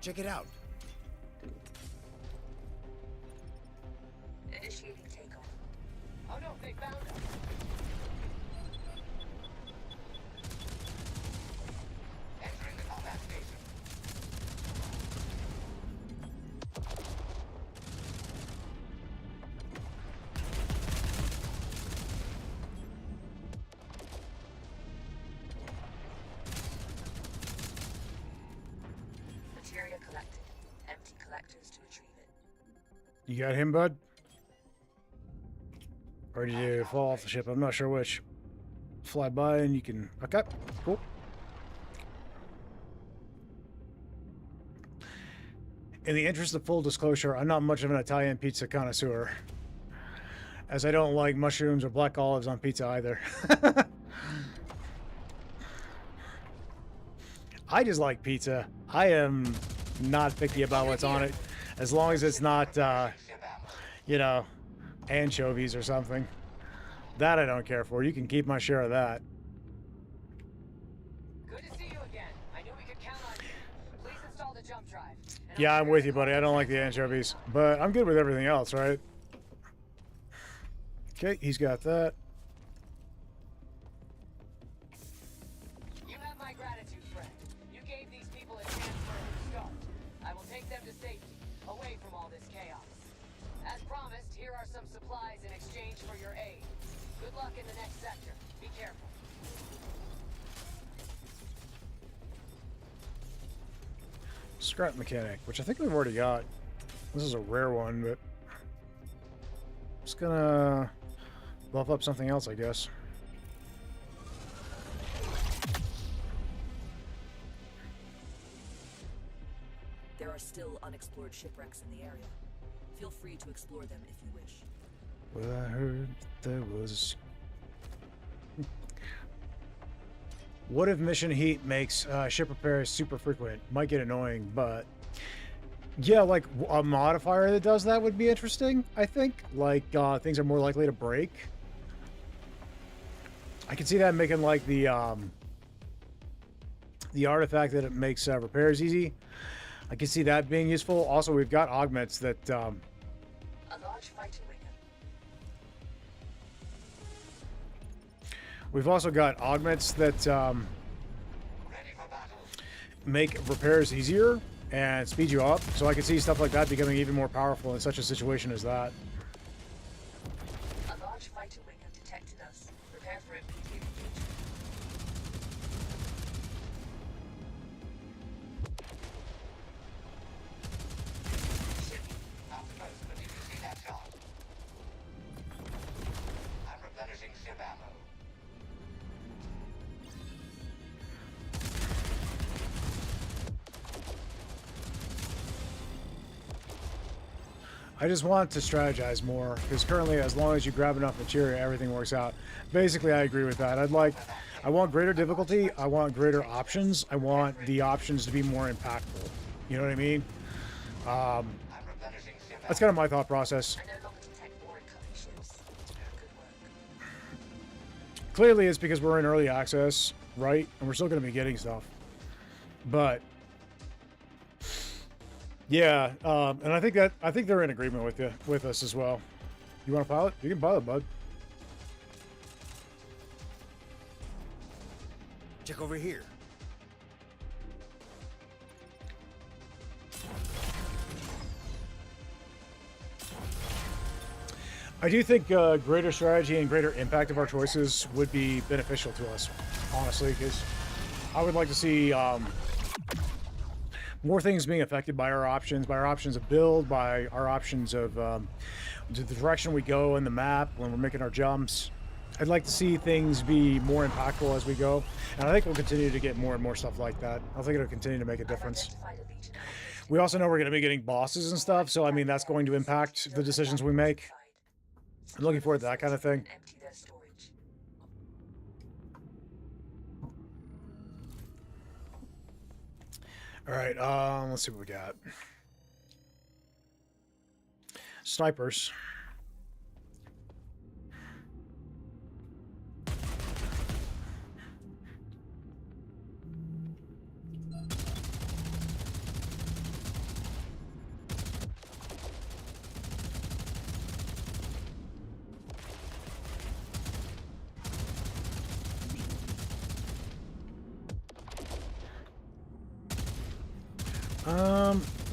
Speaker 7: Check it out.
Speaker 5: Initiating takeoff.
Speaker 6: Oh no, they found us.
Speaker 3: Entering the combat station.
Speaker 5: Materia collected. Empty collectors to retrieve it.
Speaker 1: You got him, bud? Or did you fall off the ship? I'm not sure which. Fly by and you can... Okay, cool. In the interest of full disclosure, I'm not much of an Italian pizza connoisseur, as I don't like mushrooms or black olives on pizza either. I just like pizza. I am not picky about what's on it, as long as it's not, you know, anchovies or something. That I don't care for. You can keep my share of that.
Speaker 6: Good to see you again. I knew we could count on you. Please install the jump drive. And
Speaker 1: Yeah,
Speaker 6: I'll
Speaker 1: I'm with you, buddy. I don't like the anchovies, but I'm good with everything else, right? Okay, he's got that.
Speaker 6: You have my gratitude, friend. You gave these people a chance for a new start. I will take them to safety, away from all this chaos. As promised, here are some supplies in exchange for your aid. Good luck in the next sector. Be careful.
Speaker 1: Scrap mechanic, which I think we've already got. This is a rare one, but just gonna buff up something else, I guess.
Speaker 5: are still unexplored shipwrecks in the area. Feel free to explore them if you wish.
Speaker 1: Well, I heard there was. What if mission heat makes ship repairs super frequent? Might get annoying, but yeah, like a modifier that does that would be interesting. I think like things are more likely to break. I can see that making like the artifact that it makes repairs easy. I can see that being useful. Also, we've got augments that.
Speaker 5: A large fighter winger.
Speaker 1: We've also got augments that make repairs easier and speed you up. So I can see stuff like that becoming even more powerful in such a situation as that.
Speaker 5: A large fighter winger detected us. Prepare for immediate engagement.
Speaker 3: Not the most, but did you see that shot? I'm replenishing ship ammo.
Speaker 1: I just want to strategize more because currently, as long as you grab enough materia, everything works out. Basically, I agree with that. I want greater difficulty. I want greater options. I want the options to be more impactful. You know what I mean?
Speaker 3: I'm replenishing ship ammo.
Speaker 1: That's kind of my thought process.
Speaker 5: I no longer detect more incoming ships. Good work.
Speaker 1: Clearly, it's because we're in early access, right? And we're still going to be getting stuff. But yeah, and I think they're in agreement with us as well. You want to pilot? You can pilot, bud.
Speaker 7: Check over here.
Speaker 1: I do think greater strategy and greater impact of our choices would be beneficial to us, honestly, because I would like to see more things being affected by our options of build, by our options of the direction we go in the map when we're making our jumps. I'd like to see things be more impactful as we go, and I think we'll continue to get more and more stuff like that. I think it'll continue to make a difference.
Speaker 5: Identified a legion of
Speaker 1: We also know we're going to be getting bosses and stuff, so I mean that's going to impact the decisions we make. I'm looking forward to that kind of thing.
Speaker 5: Empty their storage.
Speaker 1: All right, let's see what we got. Snipers.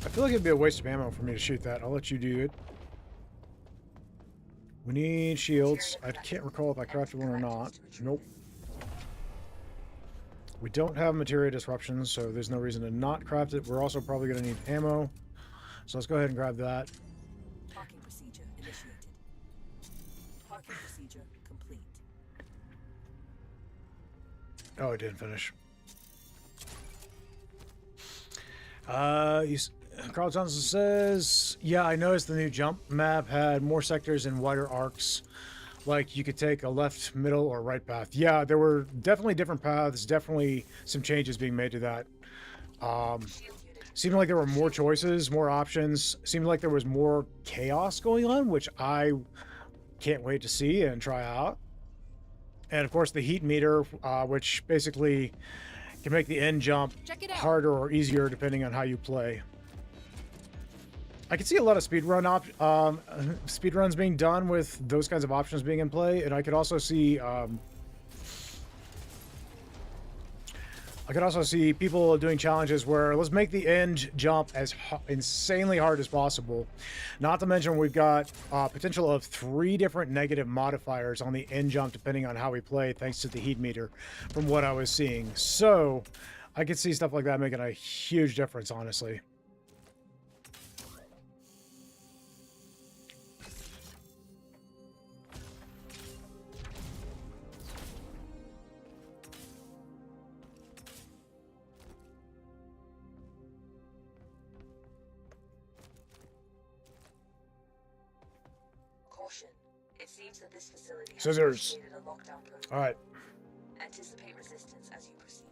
Speaker 1: I feel like it'd be a waste of ammo for me to shoot that. I'll let you do it. We need shields. I can't recall if I crafted one or not. Nope. We don't have materia disruptions, so there's no reason to not craft it. We're also probably going to need ammo. So let's go ahead and grab that.
Speaker 5: Parking procedure initiated. Parking procedure complete.
Speaker 1: Oh, it didn't finish. Carl Johnson says, yeah, I noticed the new jump map had more sectors and wider arcs. Like you could take a left, middle, or right path. Yeah, there were definitely different paths, definitely some changes being made to that. Seemed like there were more choices, more options. Seemed like there was more chaos going on, which I can't wait to see and try out. And of course the heat meter, which basically can make the end jump harder or easier depending on how you play. I can see a lot of speedruns being done with those kinds of options being in play, and I could also see people doing challenges where let's make the end jump as insanely hard as possible. Not to mention we've got potential of 3 different negative modifiers on the end jump depending on how we play, thanks to the heat meter, from what I was seeing. So I could see stuff like that making a huge difference, honestly.
Speaker 5: seems that this facility has
Speaker 1: Scissors.
Speaker 5: initiated a lockdown protocol.
Speaker 1: All right.
Speaker 5: Anticipate resistance as you proceed.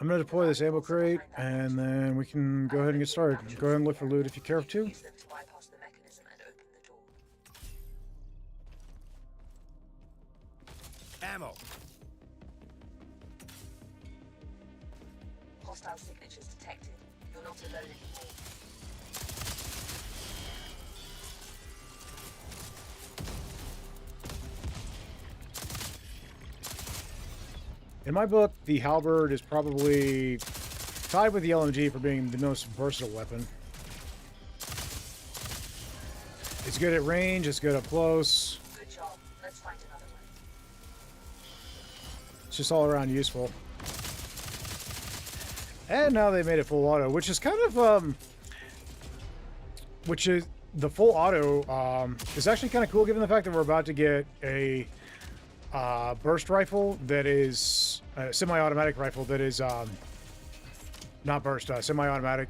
Speaker 1: I'm going to deploy this ammo crate, and then we can go ahead and get started. Go ahead and look for loot if you care to.
Speaker 5: Use them to bypass the mechanism and open the door.
Speaker 7: Ammo.
Speaker 5: Hostile signatures detected. You're not alone anymore.
Speaker 1: In my book, the halberd is probably tied with the LMG for being the most versatile weapon. It's good at range, it's good up close.
Speaker 5: Good job. Let's find another one.
Speaker 1: It's just all around useful. And now they made it full auto, which is kind of, which is, the full auto, is actually kind of cool given the fact that we're about to get a burst rifle that is a semi-automatic rifle that is not burst, semi-automatic,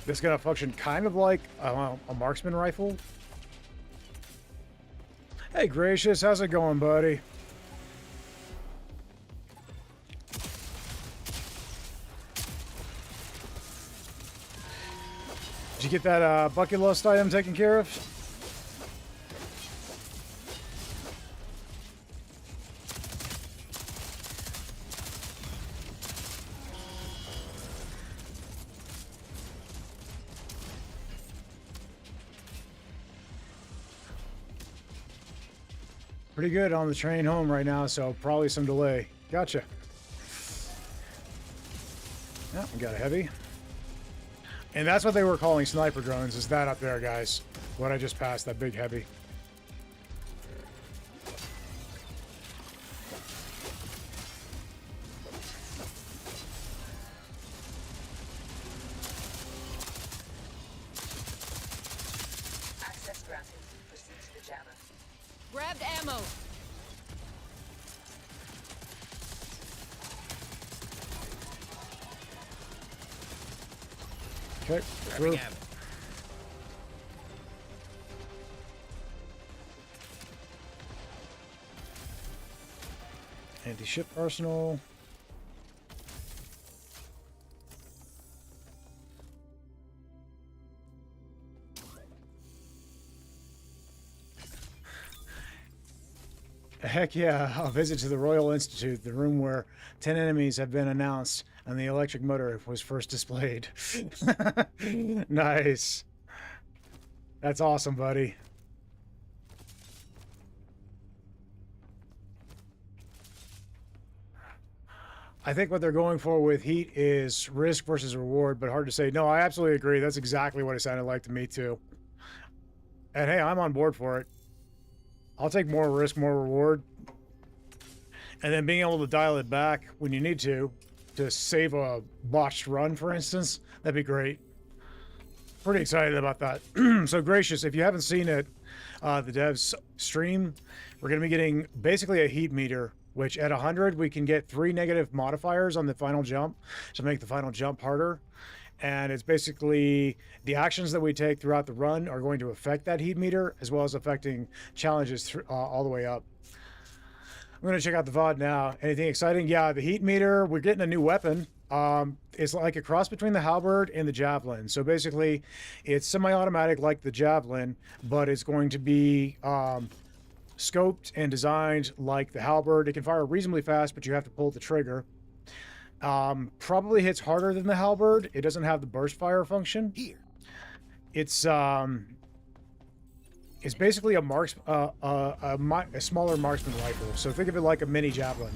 Speaker 1: that's going to function kind of like a marksman rifle. Hey Gracious, how's it going, buddy? Did you get that bucket list item taken care of? Pretty good on the train home right now, so probably some delay. Gotcha. Yeah, we got a heavy. And that's what they were calling sniper drones, is that up there, guys. What I just passed, that big heavy.
Speaker 5: Access granted. Proceed to the jammer.
Speaker 2: Grabbed ammo.
Speaker 1: Okay,
Speaker 7: Grabbing
Speaker 1: through.
Speaker 7: ammo.
Speaker 1: Anti-ship arsenal. Heck yeah, a visit to the Royal Institute, the room where 10 enemies have been announced and the electric motor was first displayed. Nice. That's awesome, buddy. I think what they're going for with heat is risk versus reward, but hard to say. No, I absolutely agree. That's exactly what it sounded like to me, too. And hey, I'm on board for it. I'll take more risk, more reward. And then being able to dial it back when you need to save a botched run, for instance, that'd be great. Pretty excited about that. So Gracious, if you haven't seen it, the devs stream, we're going to be getting basically a heat meter, which at 100, we can get 3 negative modifiers on the final jump to make the final jump harder. And it's basically the actions that we take throughout the run are going to affect that heat meter, as well as affecting challenges all the way up. I'm going to check out the VOD now. Anything exciting? Yeah, the heat meter, we're getting a new weapon. It's like a cross between the halberd and the javelin. So basically, it's semi-automatic like the javelin, but it's going to be scoped and designed like the halberd. It can fire reasonably fast, but you have to pull the trigger. Probably hits harder than the halberd. It doesn't have the burst fire function.
Speaker 7: Here.
Speaker 1: It's basically a smaller marksman rifle. So think of it like a mini javelin.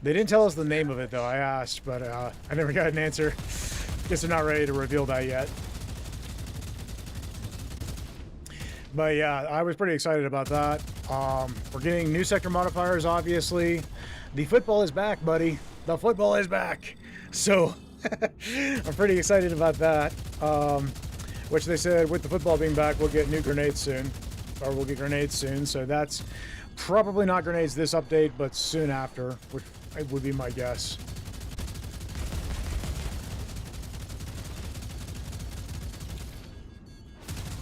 Speaker 1: They didn't tell us the name of it though. I asked, but I never got an answer. Guess they're not ready to reveal that yet. But yeah, I was pretty excited about that. We're getting new sector modifiers, obviously. The football is back, buddy. The football is back. So I'm pretty excited about that. Which they said with the football being back, we'll get new grenades soon. Or we'll get grenades soon. So that's probably not grenades this update, but soon after, which would be my guess.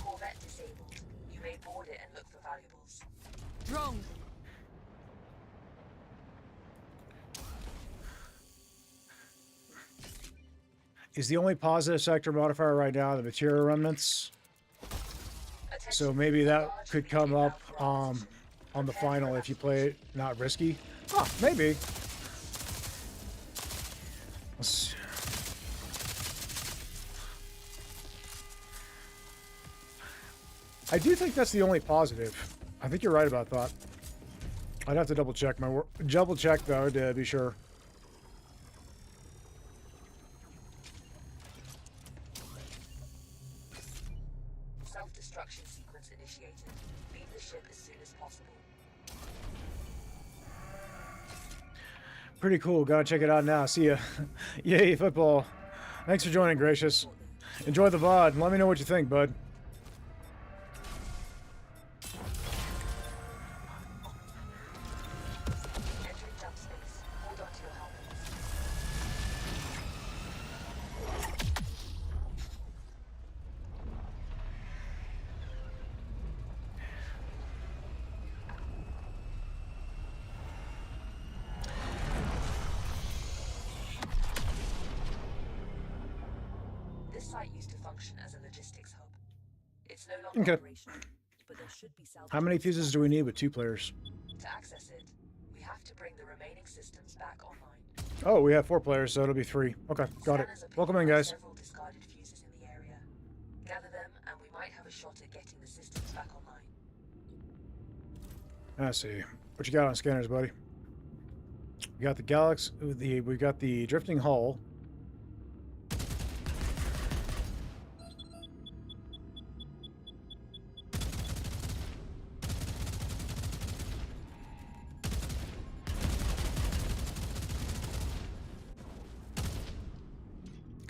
Speaker 5: Corvette disabled. You may board it and look for valuables.
Speaker 2: Drone.
Speaker 1: Is the only positive sector modifier right now the material remnants? So maybe that could come up on the final if you play it not risky. Oh, maybe. Let's... I do think that's the only positive. I think you're right about that. I'd have to double check though to be sure.
Speaker 5: Self-destruction sequence initiated. Leave the ship as soon as possible.
Speaker 1: Pretty cool. Gotta check it out now. See ya. Yay, football. Thanks for joining, Gracious. Enjoy the VOD. Let me know what you think, bud.
Speaker 5: Entering jump space. Hold on to your helmets. This site used to function as a logistics hub. It's no longer
Speaker 1: Okay.
Speaker 5: operational, but there should be salvage.
Speaker 1: How many fuses do we need with 2 players?
Speaker 5: To access it, we have to bring the remaining systems back online.
Speaker 1: Oh, we have 4 players, so it'll be 3. Okay, got it.
Speaker 5: Scanners are
Speaker 1: Welcome in,
Speaker 5: picking up
Speaker 1: guys.
Speaker 5: several discarded fuses in the area. Gather them, and we might have a shot at getting the systems back online.
Speaker 1: Let's see. What you got on scanners, buddy? We got the Galaxy. We got the drifting hull.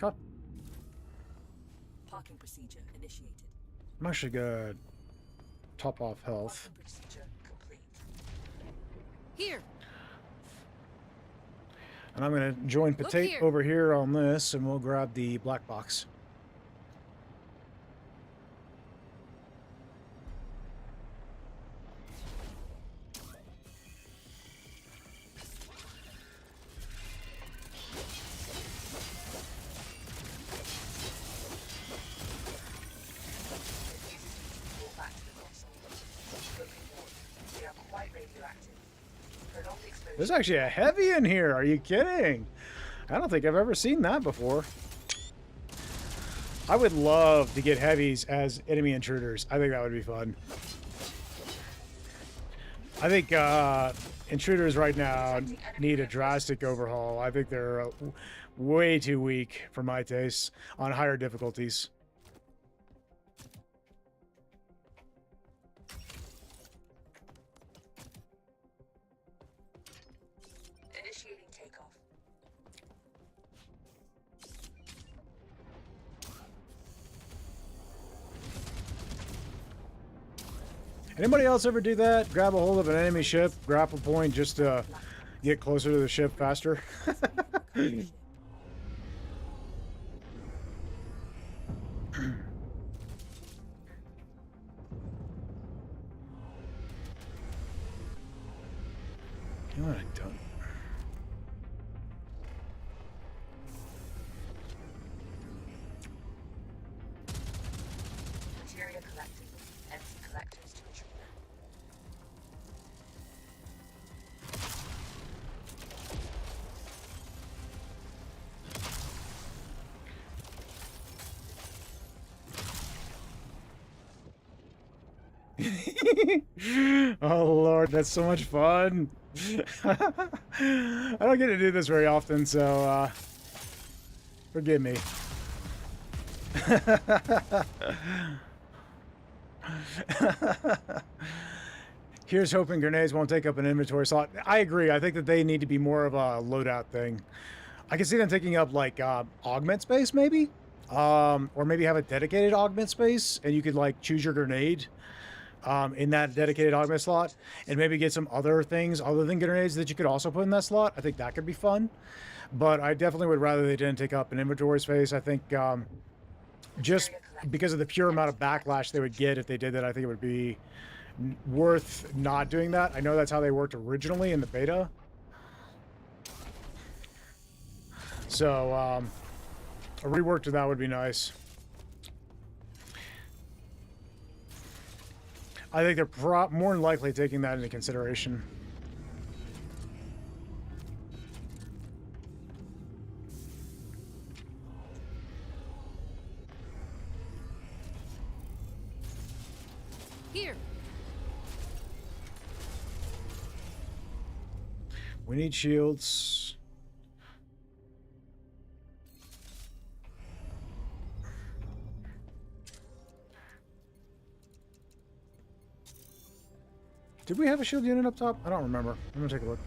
Speaker 1: Okay.
Speaker 5: Parking procedure initiated.
Speaker 1: I'm actually gonna top off health.
Speaker 5: Parking procedure complete.
Speaker 2: Here.
Speaker 1: And I'm gonna join
Speaker 2: Look
Speaker 1: Potato
Speaker 2: here.
Speaker 1: over here on this, and we'll grab the black box.
Speaker 5: Brought back to the console. But be warned, they are quite radioactive. Prolonged exposure.
Speaker 1: There's actually a heavy in here. Are you kidding? I don't think I've ever seen that before. I would love to get heavies as enemy intruders. I think that would be fun. I think intruders right now need a drastic overhaul. I think they're way too weak for my taste on higher difficulties.
Speaker 5: Initiating takeoff.
Speaker 1: Anybody else ever do that? Grab a hold of an enemy ship, grapple point just to get closer to the ship faster? You know what I don't.
Speaker 5: Materia collected. Empty collectors to retrieve.
Speaker 1: Oh Lord, that's so much fun. I don't get to do this very often, so forgive me. Here's hoping grenades won't take up an inventory slot. I agree. I think that they need to be more of a loadout thing. I can see them taking up like augment space, maybe, or maybe have a dedicated augment space, and you could like choose your grenade in that dedicated augment slot, and maybe get some other things other than grenades that you could also put in that slot. I think that could be fun, but I definitely would rather they didn't take up an inventory space. I think just because of the pure amount of backlash they would get if they did that, I think it would be worth not doing that. I know that's how they worked originally in the beta. So, a rework to that would be nice. I think they're more than likely taking that into consideration.
Speaker 2: Here.
Speaker 1: We need shields. Did we have a shield unit up top? I don't remember. I'm gonna take a look.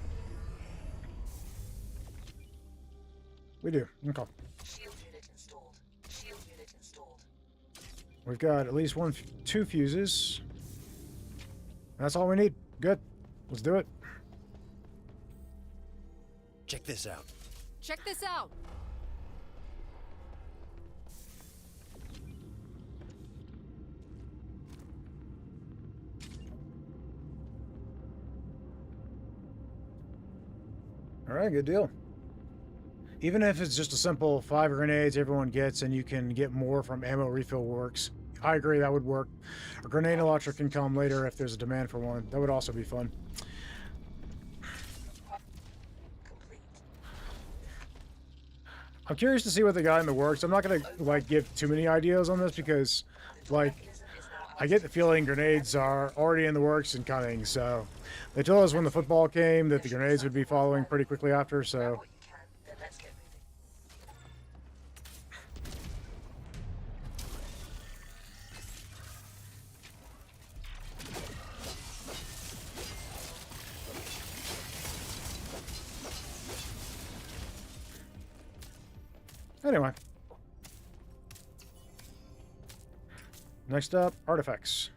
Speaker 1: We do. Okay.
Speaker 5: Shield unit installed. Shield unit installed.
Speaker 1: We've got at least two fuses. That's all we need. Good. Let's do it.
Speaker 7: Check this out.
Speaker 2: Check this out.
Speaker 1: All right, good deal. Even if it's just a simple 5 grenades everyone gets and you can get more from ammo refill works. I agree, that would work. A grenade launcher can come later if there's a demand for one. That would also be fun.
Speaker 5: Complete.
Speaker 1: I'm curious to see what they got in the works. I'm not gonna like give too many ideas on this because like I get the feeling grenades are already in the works and coming, so they told us when the football came that the grenades would be following pretty quickly after, so
Speaker 5: What you can, then let's get moving.
Speaker 1: anyway. Next up, artifacts.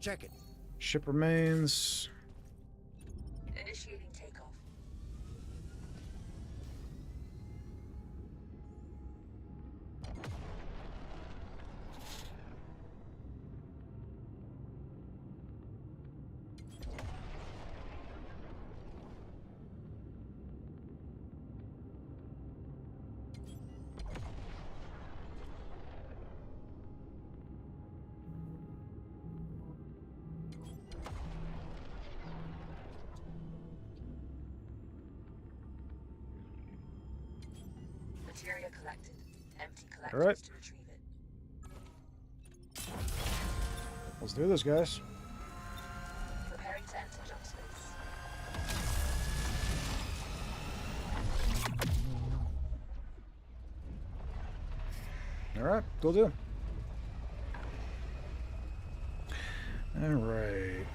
Speaker 7: Check it.
Speaker 1: Ship remains.
Speaker 5: Initiating takeoff. Materia collected. Empty collectors
Speaker 1: All right.
Speaker 5: to retrieve it.
Speaker 1: Let's do this, guys.
Speaker 5: Preparing to enter jump space.
Speaker 1: All right, cool deal. All right.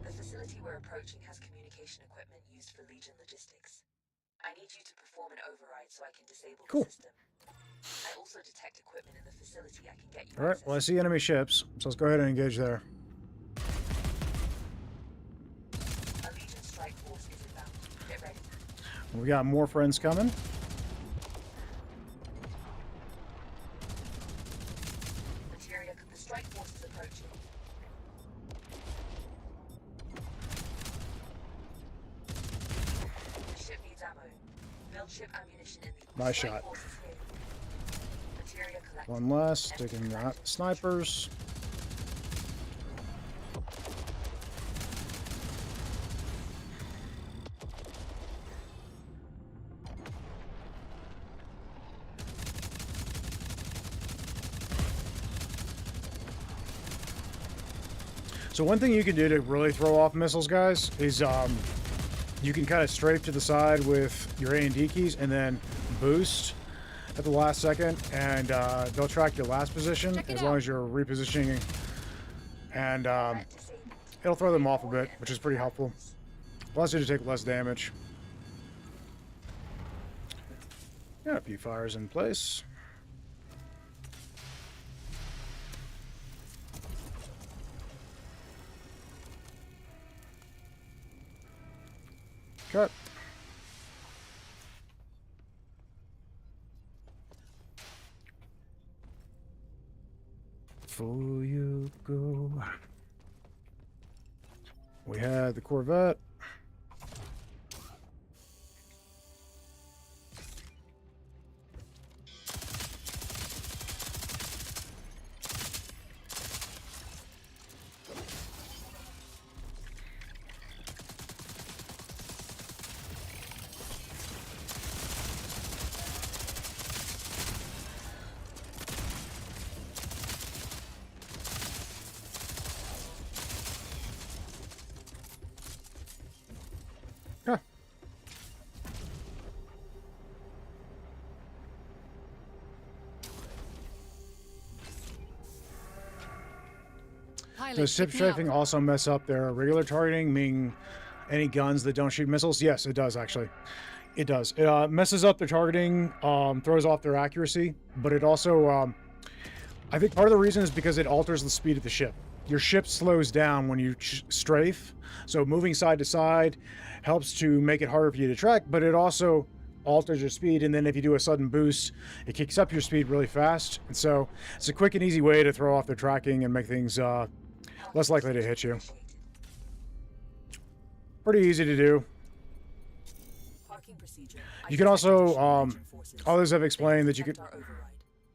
Speaker 5: The facility we're approaching has communication equipment used for Legion logistics. I need you to perform an override so I can disable
Speaker 1: Cool.
Speaker 5: the system. I also detect equipment in the facility I can get you
Speaker 1: All right,
Speaker 5: access
Speaker 1: well, I
Speaker 5: to.
Speaker 1: see enemy ships, so let's go ahead and engage there.
Speaker 5: A Legion strike force is inbound. Get ready.
Speaker 1: We got more friends coming.
Speaker 5: Materia, the strike force is approaching. The ship needs ammo. Build ship ammunition in the
Speaker 1: Nice
Speaker 5: strike
Speaker 1: shot.
Speaker 5: force is here. Materia collected.
Speaker 1: One less, taking out snipers. So one thing you can do to really throw off missiles, guys, is you can kind of strafe to the side with your A&D keys and then boost at the last second, and they'll track your last position
Speaker 2: Check it
Speaker 1: as long
Speaker 2: out.
Speaker 1: as you're repositioning, and
Speaker 5: Threat disabled.
Speaker 1: it'll throw them off a bit, which is pretty helpful. Allows you to take less damage. Got a few fires in place. Cut. Before you go. We had the Corvette. Huh.
Speaker 2: Pilot,
Speaker 1: Does ship
Speaker 2: pick me up.
Speaker 1: strafing also mess up their regular targeting, meaning any guns that don't shoot missiles? Yes, it does, actually. It does. It messes up their targeting, throws off their accuracy, but it also, I think part of the reason is because it alters the speed of the ship. Your ship slows down when you strafe, so moving side to side helps to make it harder for you to track, but it also alters your speed, and then if you do a sudden boost, it kicks up your speed really fast. And so it's a quick and easy way to throw off their tracking and make things less likely to hit you. Pretty easy to do.
Speaker 5: Parking procedure.
Speaker 1: You can also, others have explained that you could...
Speaker 5: Override.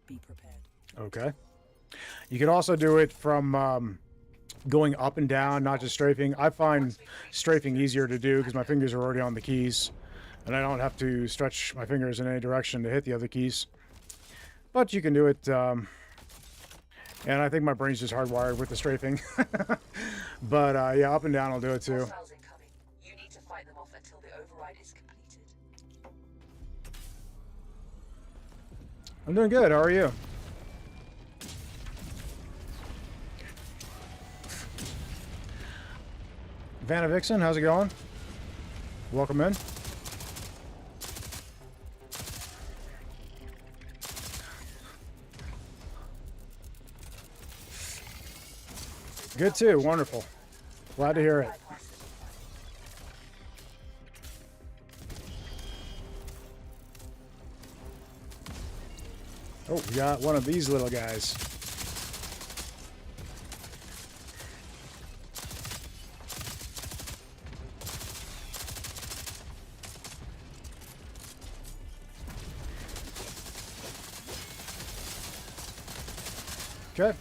Speaker 5: Be prepared.
Speaker 1: Okay. You can also do it from going up and down, not just strafing. I find strafing easier to do because my fingers are already on the keys, and I don't have to stretch my fingers in any direction to hit the other keys. But you can do it, and I think my brain's just hardwired with the strafing. But yeah, up and down will do it too.
Speaker 5: Hostiles incoming. You need to fight them off until the override is completed.
Speaker 1: I'm doing good. How are you? Vanna Vixen, how's it going? Welcome in. Good too. Wonderful. Glad to hear it. Oh, we got one of these little guys. Okay.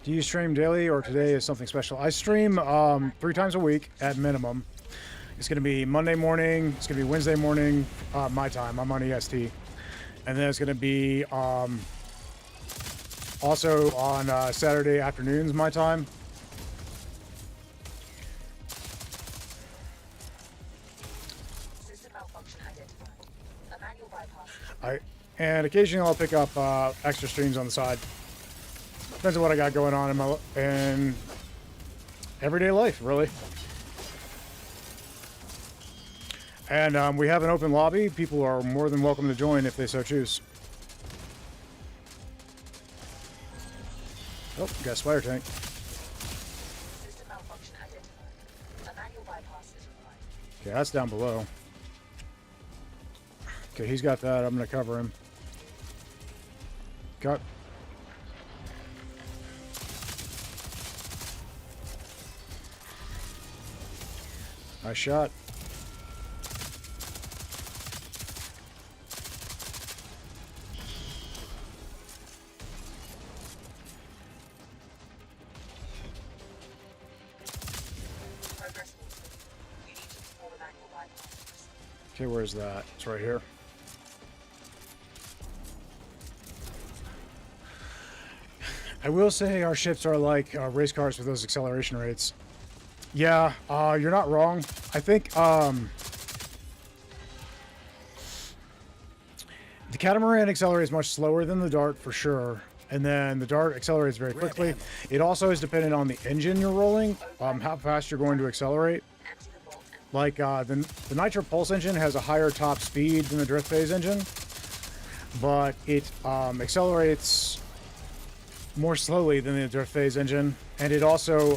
Speaker 1: Do you stream daily or today is something special? I stream 3 times a week at minimum. It's going to be Monday morning. It's going to be Wednesday morning, my time. I'm on EST. And then it's going to be also on Saturday afternoons, my time.
Speaker 5: System malfunction identified. A manual bypass.
Speaker 1: And occasionally I'll pick up extra streams on the side. Depends on what I got going on in everyday life, really. And we have an open lobby. People are more than welcome to join if they so choose. Oh, we got a spider tank.
Speaker 5: System malfunction identified. A manual bypass is required.
Speaker 1: Okay, that's down below. Okay, he's got that. I'm going to cover him. Cut. Nice shot.
Speaker 5: Progress movement. You need to perform a manual bypass.
Speaker 1: Okay, where's that? It's right here. I will say our ships are like race cars with those acceleration rates. Yeah, you're not wrong. I think the catamaran accelerates much slower than the dart for sure, and then the dart accelerates very quickly. It also is dependent on the engine you're rolling, how fast you're going to accelerate. Like the Nitro Pulse engine has a higher top speed than the Drift Phase engine, but it accelerates more slowly than the Drift Phase engine, and it also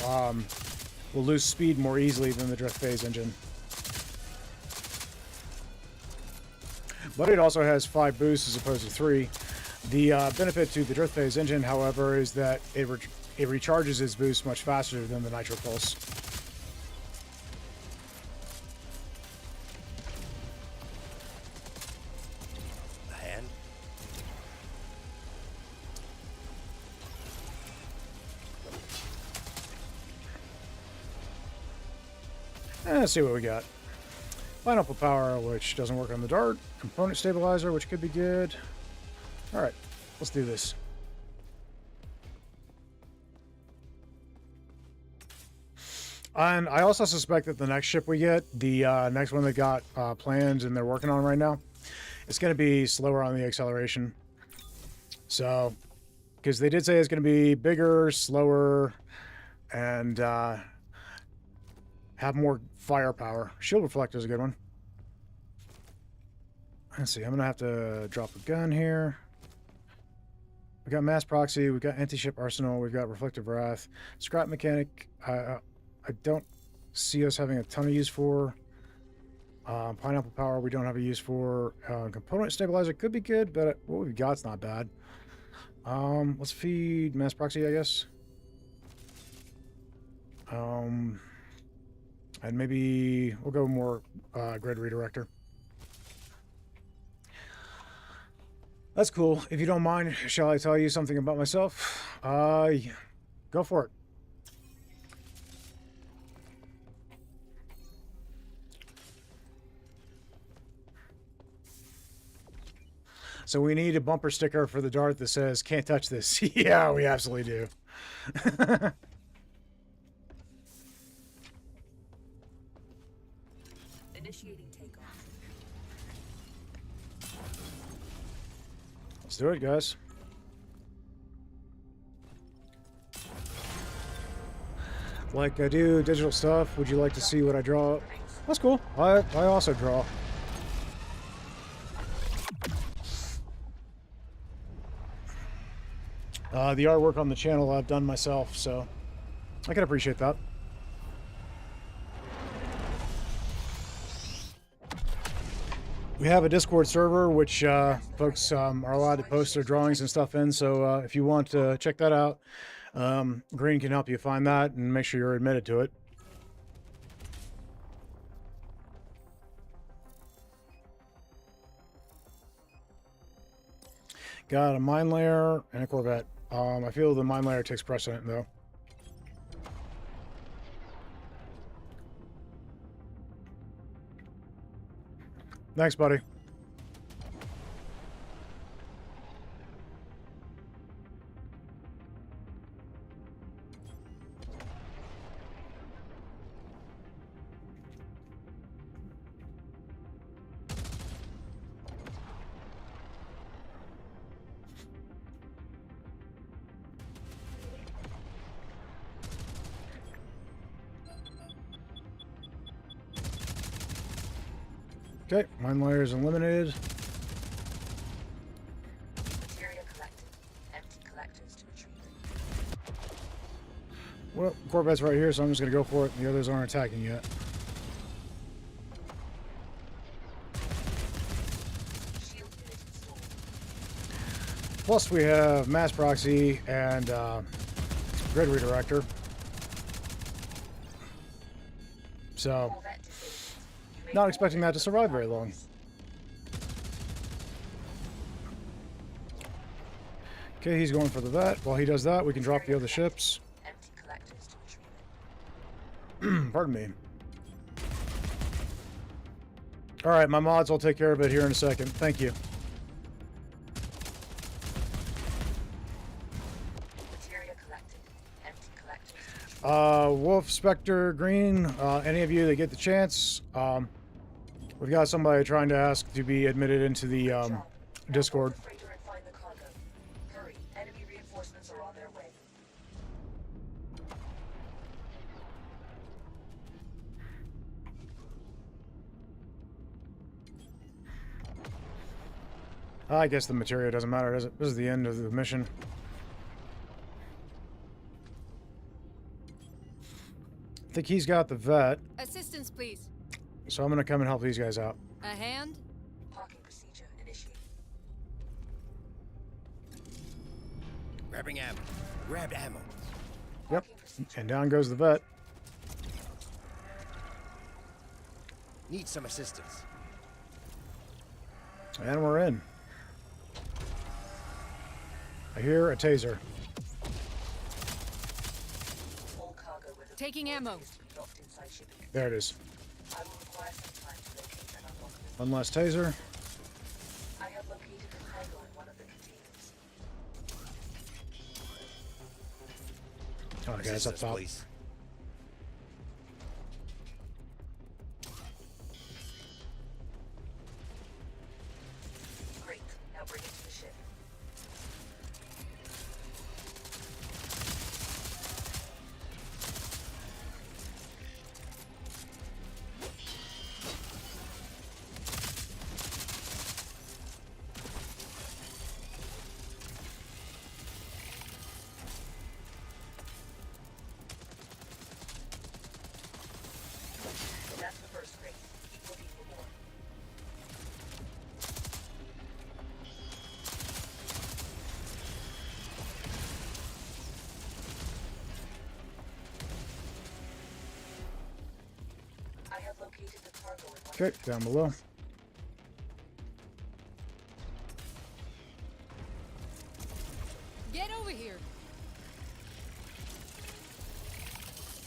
Speaker 1: will lose speed more easily than the drift phase engine. But it also has 5 boosts as opposed to 3. The benefit to the drift phase engine, however, is that it recharges its boost much faster than the nitro pulse.
Speaker 7: A hand?
Speaker 1: Let's see what we got. Pineapple power, which doesn't work on the dart. Component stabilizer, which could be good. Alright, let's do this. And I also suspect that the next ship we get, the next one that got plans and they're working on right now, it's going to be slower on the acceleration. So, because they did say it's going to be bigger, slower, and have more firepower. Shield reflector is a good one. Let's see, I'm going to have to drop a gun here. We got mass proxy, we've got anti-ship arsenal, we've got reflective wrath, scrap mechanic. I don't see us having a ton of use for. Pineapple power we don't have a use for. Component stabilizer could be good, but what we've got's not bad. Let's feed mass proxy, I guess. And maybe we'll go more grid redirector. That's cool. If you don't mind, shall I tell you something about myself? Go for it. So we need a bumper sticker for the dart that says, "Can't touch this." Yeah, we absolutely do.
Speaker 5: Initiating takeoff.
Speaker 1: Let's do it, guys. Like I do digital stuff. Would you like to see what I draw? That's cool. I also draw. The artwork on the channel I've done myself, so I can appreciate that. We have a Discord server, which folks are allowed to post their drawings and stuff in, so if you want to check that out, Green can help you find that and make sure you're admitted to it. Got a mine layer and a Corvette. I feel the mine layer takes precedent, though. Thanks, buddy. Okay, mine layer is eliminated.
Speaker 5: Materia collected. Empty collectors to retrieve.
Speaker 1: Well, Corvette's right here, so I'm just going to go for it. The others aren't attacking yet.
Speaker 5: Shield unit installed.
Speaker 1: Plus, we have mass proxy and grid redirector. So,
Speaker 5: Corvette disabled. You may
Speaker 1: not expecting that to survive very long. Okay, he's going for the vet. While he does that, we can drop the other ships.
Speaker 5: Empty collectors to retrieve it.
Speaker 1: Pardon me. Alright, my mods will take care of it here in a second. Thank you.
Speaker 5: Materia collected. Empty collectors to retrieve
Speaker 1: Wolf, Spectre, Green, any of you that get the chance, we've got somebody trying to ask to be admitted into the
Speaker 5: Job.
Speaker 1: Discord.
Speaker 5: Now board the freighter and find the cargo. Hurry. Enemy reinforcements are on their way.
Speaker 1: I guess the material doesn't matter, does it? This is the end of the mission. I think he's got the vet,
Speaker 2: Assistance, please.
Speaker 1: so I'm gonna come and help these guys out.
Speaker 2: A hand?
Speaker 5: Parking procedure initiated.
Speaker 7: Grabbing ammo. Grabbed ammo.
Speaker 1: Yep. And down goes the vet.
Speaker 7: Need some assistance.
Speaker 1: And we're in. I hear a taser.
Speaker 5: All cargo with a
Speaker 2: Taking ammo.
Speaker 5: is to be locked inside shipping.
Speaker 1: There it is.
Speaker 5: I will require some time to locate and unlock this.
Speaker 1: One last taser.
Speaker 5: I have located the cargo in one of the containers.
Speaker 1: Oh, okay, that's up
Speaker 7: Assistance,
Speaker 1: top.
Speaker 7: please.
Speaker 5: Great. Now bring it to the ship. That's the first crate. Keep looking for more. I have located the cargo in one.
Speaker 1: Okay, down below.
Speaker 2: Get over here.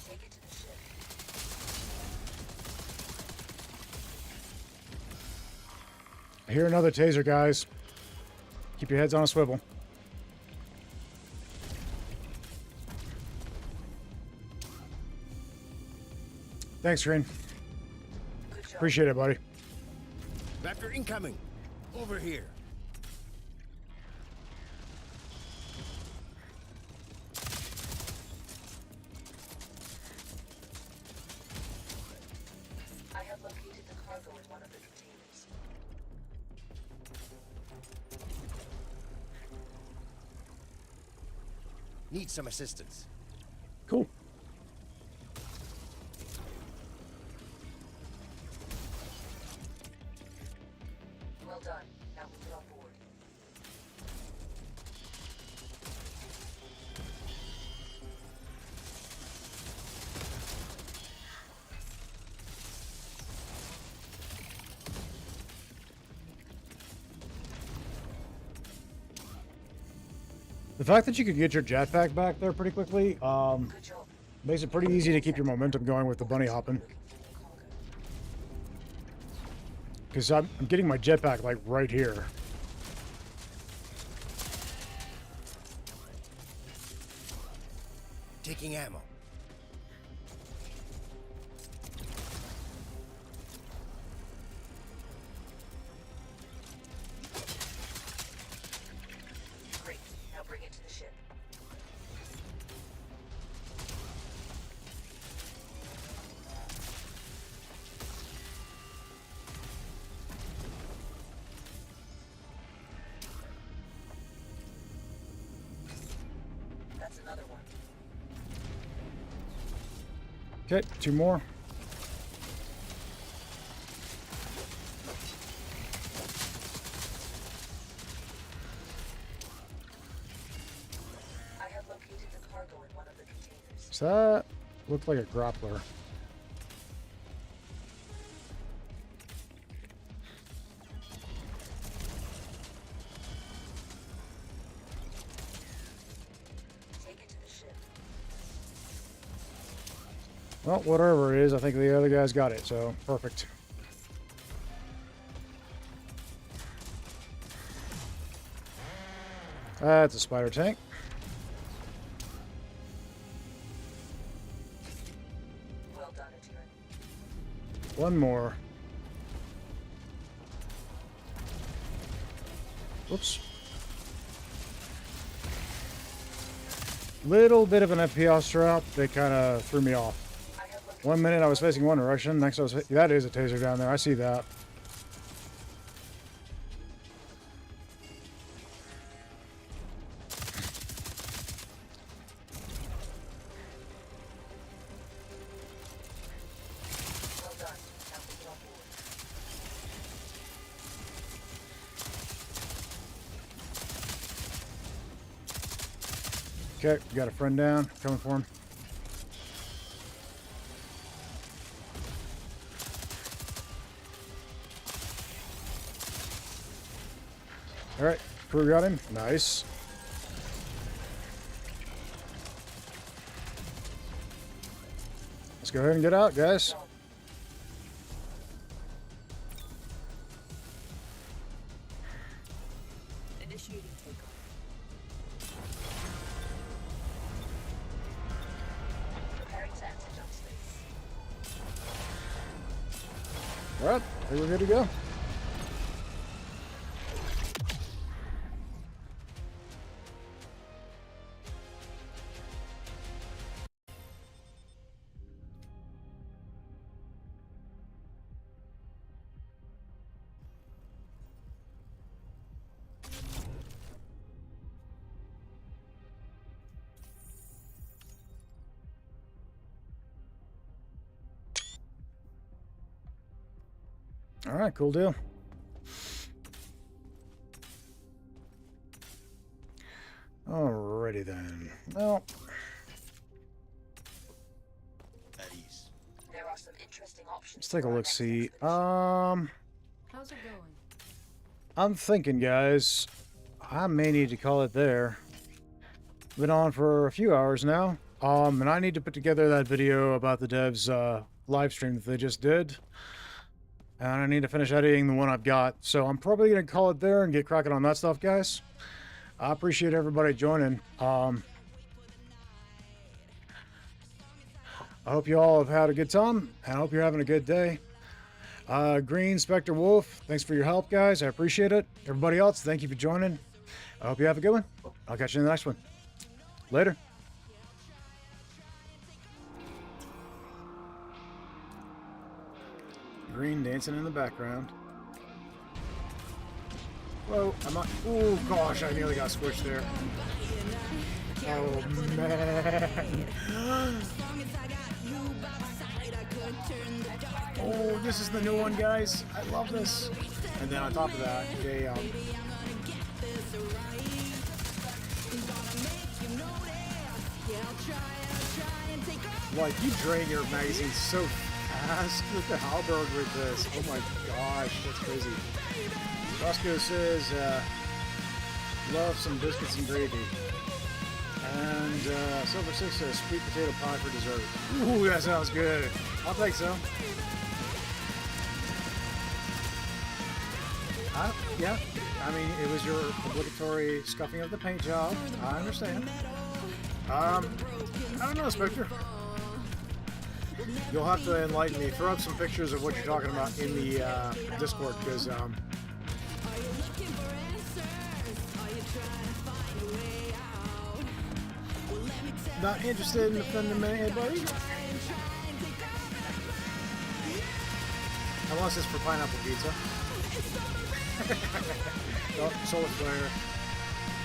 Speaker 5: Take it to the ship.
Speaker 1: I hear another taser, guys. Keep your heads on a swivel. Thanks, Green.
Speaker 5: Good job.
Speaker 1: Appreciate it, buddy.
Speaker 7: Raptor incoming. Over here.
Speaker 5: I have located the cargo in one of the containers.
Speaker 7: Need some assistance.
Speaker 1: Cool.
Speaker 5: Well done. Now move it on board.
Speaker 1: The fact that you could get your jetpack back there pretty quickly
Speaker 5: Good job.
Speaker 1: makes it pretty easy to keep your momentum going with the bunny hopping.
Speaker 5: Looking for more cargo.
Speaker 1: Because I'm getting my jetpack like right here.
Speaker 7: Taking ammo.
Speaker 5: Great. Now bring it to the ship. That's another one.
Speaker 1: Okay, two more.
Speaker 5: I have located the cargo in one of the containers.
Speaker 1: So that looked like a grappler.
Speaker 5: Take it to the ship.
Speaker 1: Well, whatever it is, I think the other guy's got it, so perfect. That's a spider tank.
Speaker 5: Well done, Atiran.
Speaker 1: One more. Whoops. Little bit of an FPS drop that kind of threw me off.
Speaker 5: I have located
Speaker 1: 1 minute I was facing one direction, next I was... That is a taser down there, I see that. Okay, we got a friend down. Coming for him. Alright, crew got him. Nice. Let's go ahead and get out, guys.
Speaker 5: Initiating takeoff. Preparing to enter jump space.
Speaker 1: Alright, I think we're good to go. Alright, cool deal. Alrighty then. Well,
Speaker 7: At ease.
Speaker 5: There are some interesting options.
Speaker 1: let's take a
Speaker 5: for our
Speaker 1: look.
Speaker 5: next
Speaker 1: See,
Speaker 5: expedition.
Speaker 2: How's it going?
Speaker 1: I'm thinking, guys, I may need to call it there. Been on for a few hours now. And I need to put together that video about the devs live stream that they just did. And I need to finish editing the one I've got. So I'm probably going to call it there and get cracking on that stuff, guys. I appreciate everybody joining. I hope you all have had a good time. And I hope you're having a good day. Green, Spectre, Wolf, thanks for your help, guys. I appreciate it. Everybody else, thank you for joining. I hope you have a good one. I'll catch you in the next one. Later. Green dancing in the background. Whoa, I'm not. Oh gosh, I nearly got squished there. Oh man. Oh, this is the new one, guys. I love this. And then on top of that, they like, you drain your magazine so fast with the halberd with this. Oh my gosh, that's crazy. Roscoe says, love some biscuits and gravy. And Silver Six says, sweet potato pie for dessert. Ooh, that sounds good. I'll take some. Yeah, I mean, it was your obligatory scuffing of the paint job. I understand. I don't know, Spectre. You'll have to enlighten me. Throw up some pictures of what you're talking about in the Discord, because not interested in offending anybody. Unless it's for pineapple pizza. Oh, solar flare.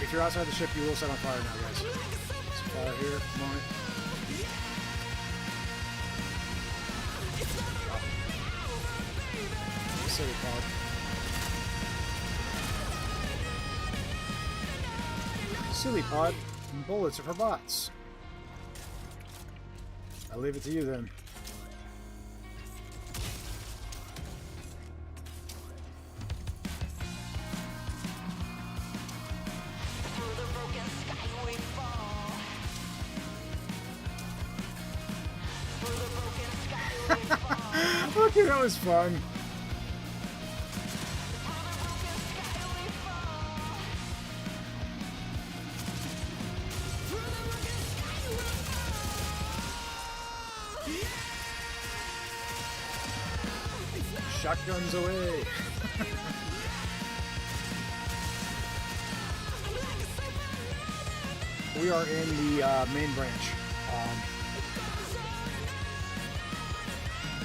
Speaker 1: If you're outside the ship, you will set on fire now, guys. There's a fire here. Come on. Silly pod. Silly pod. Bullets are for bots. I'll leave it to you then. Okay, that was fun. Shotguns away. We are in the main branch.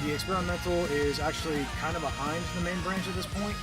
Speaker 1: The experimental is actually kind of behind the main branch at this point.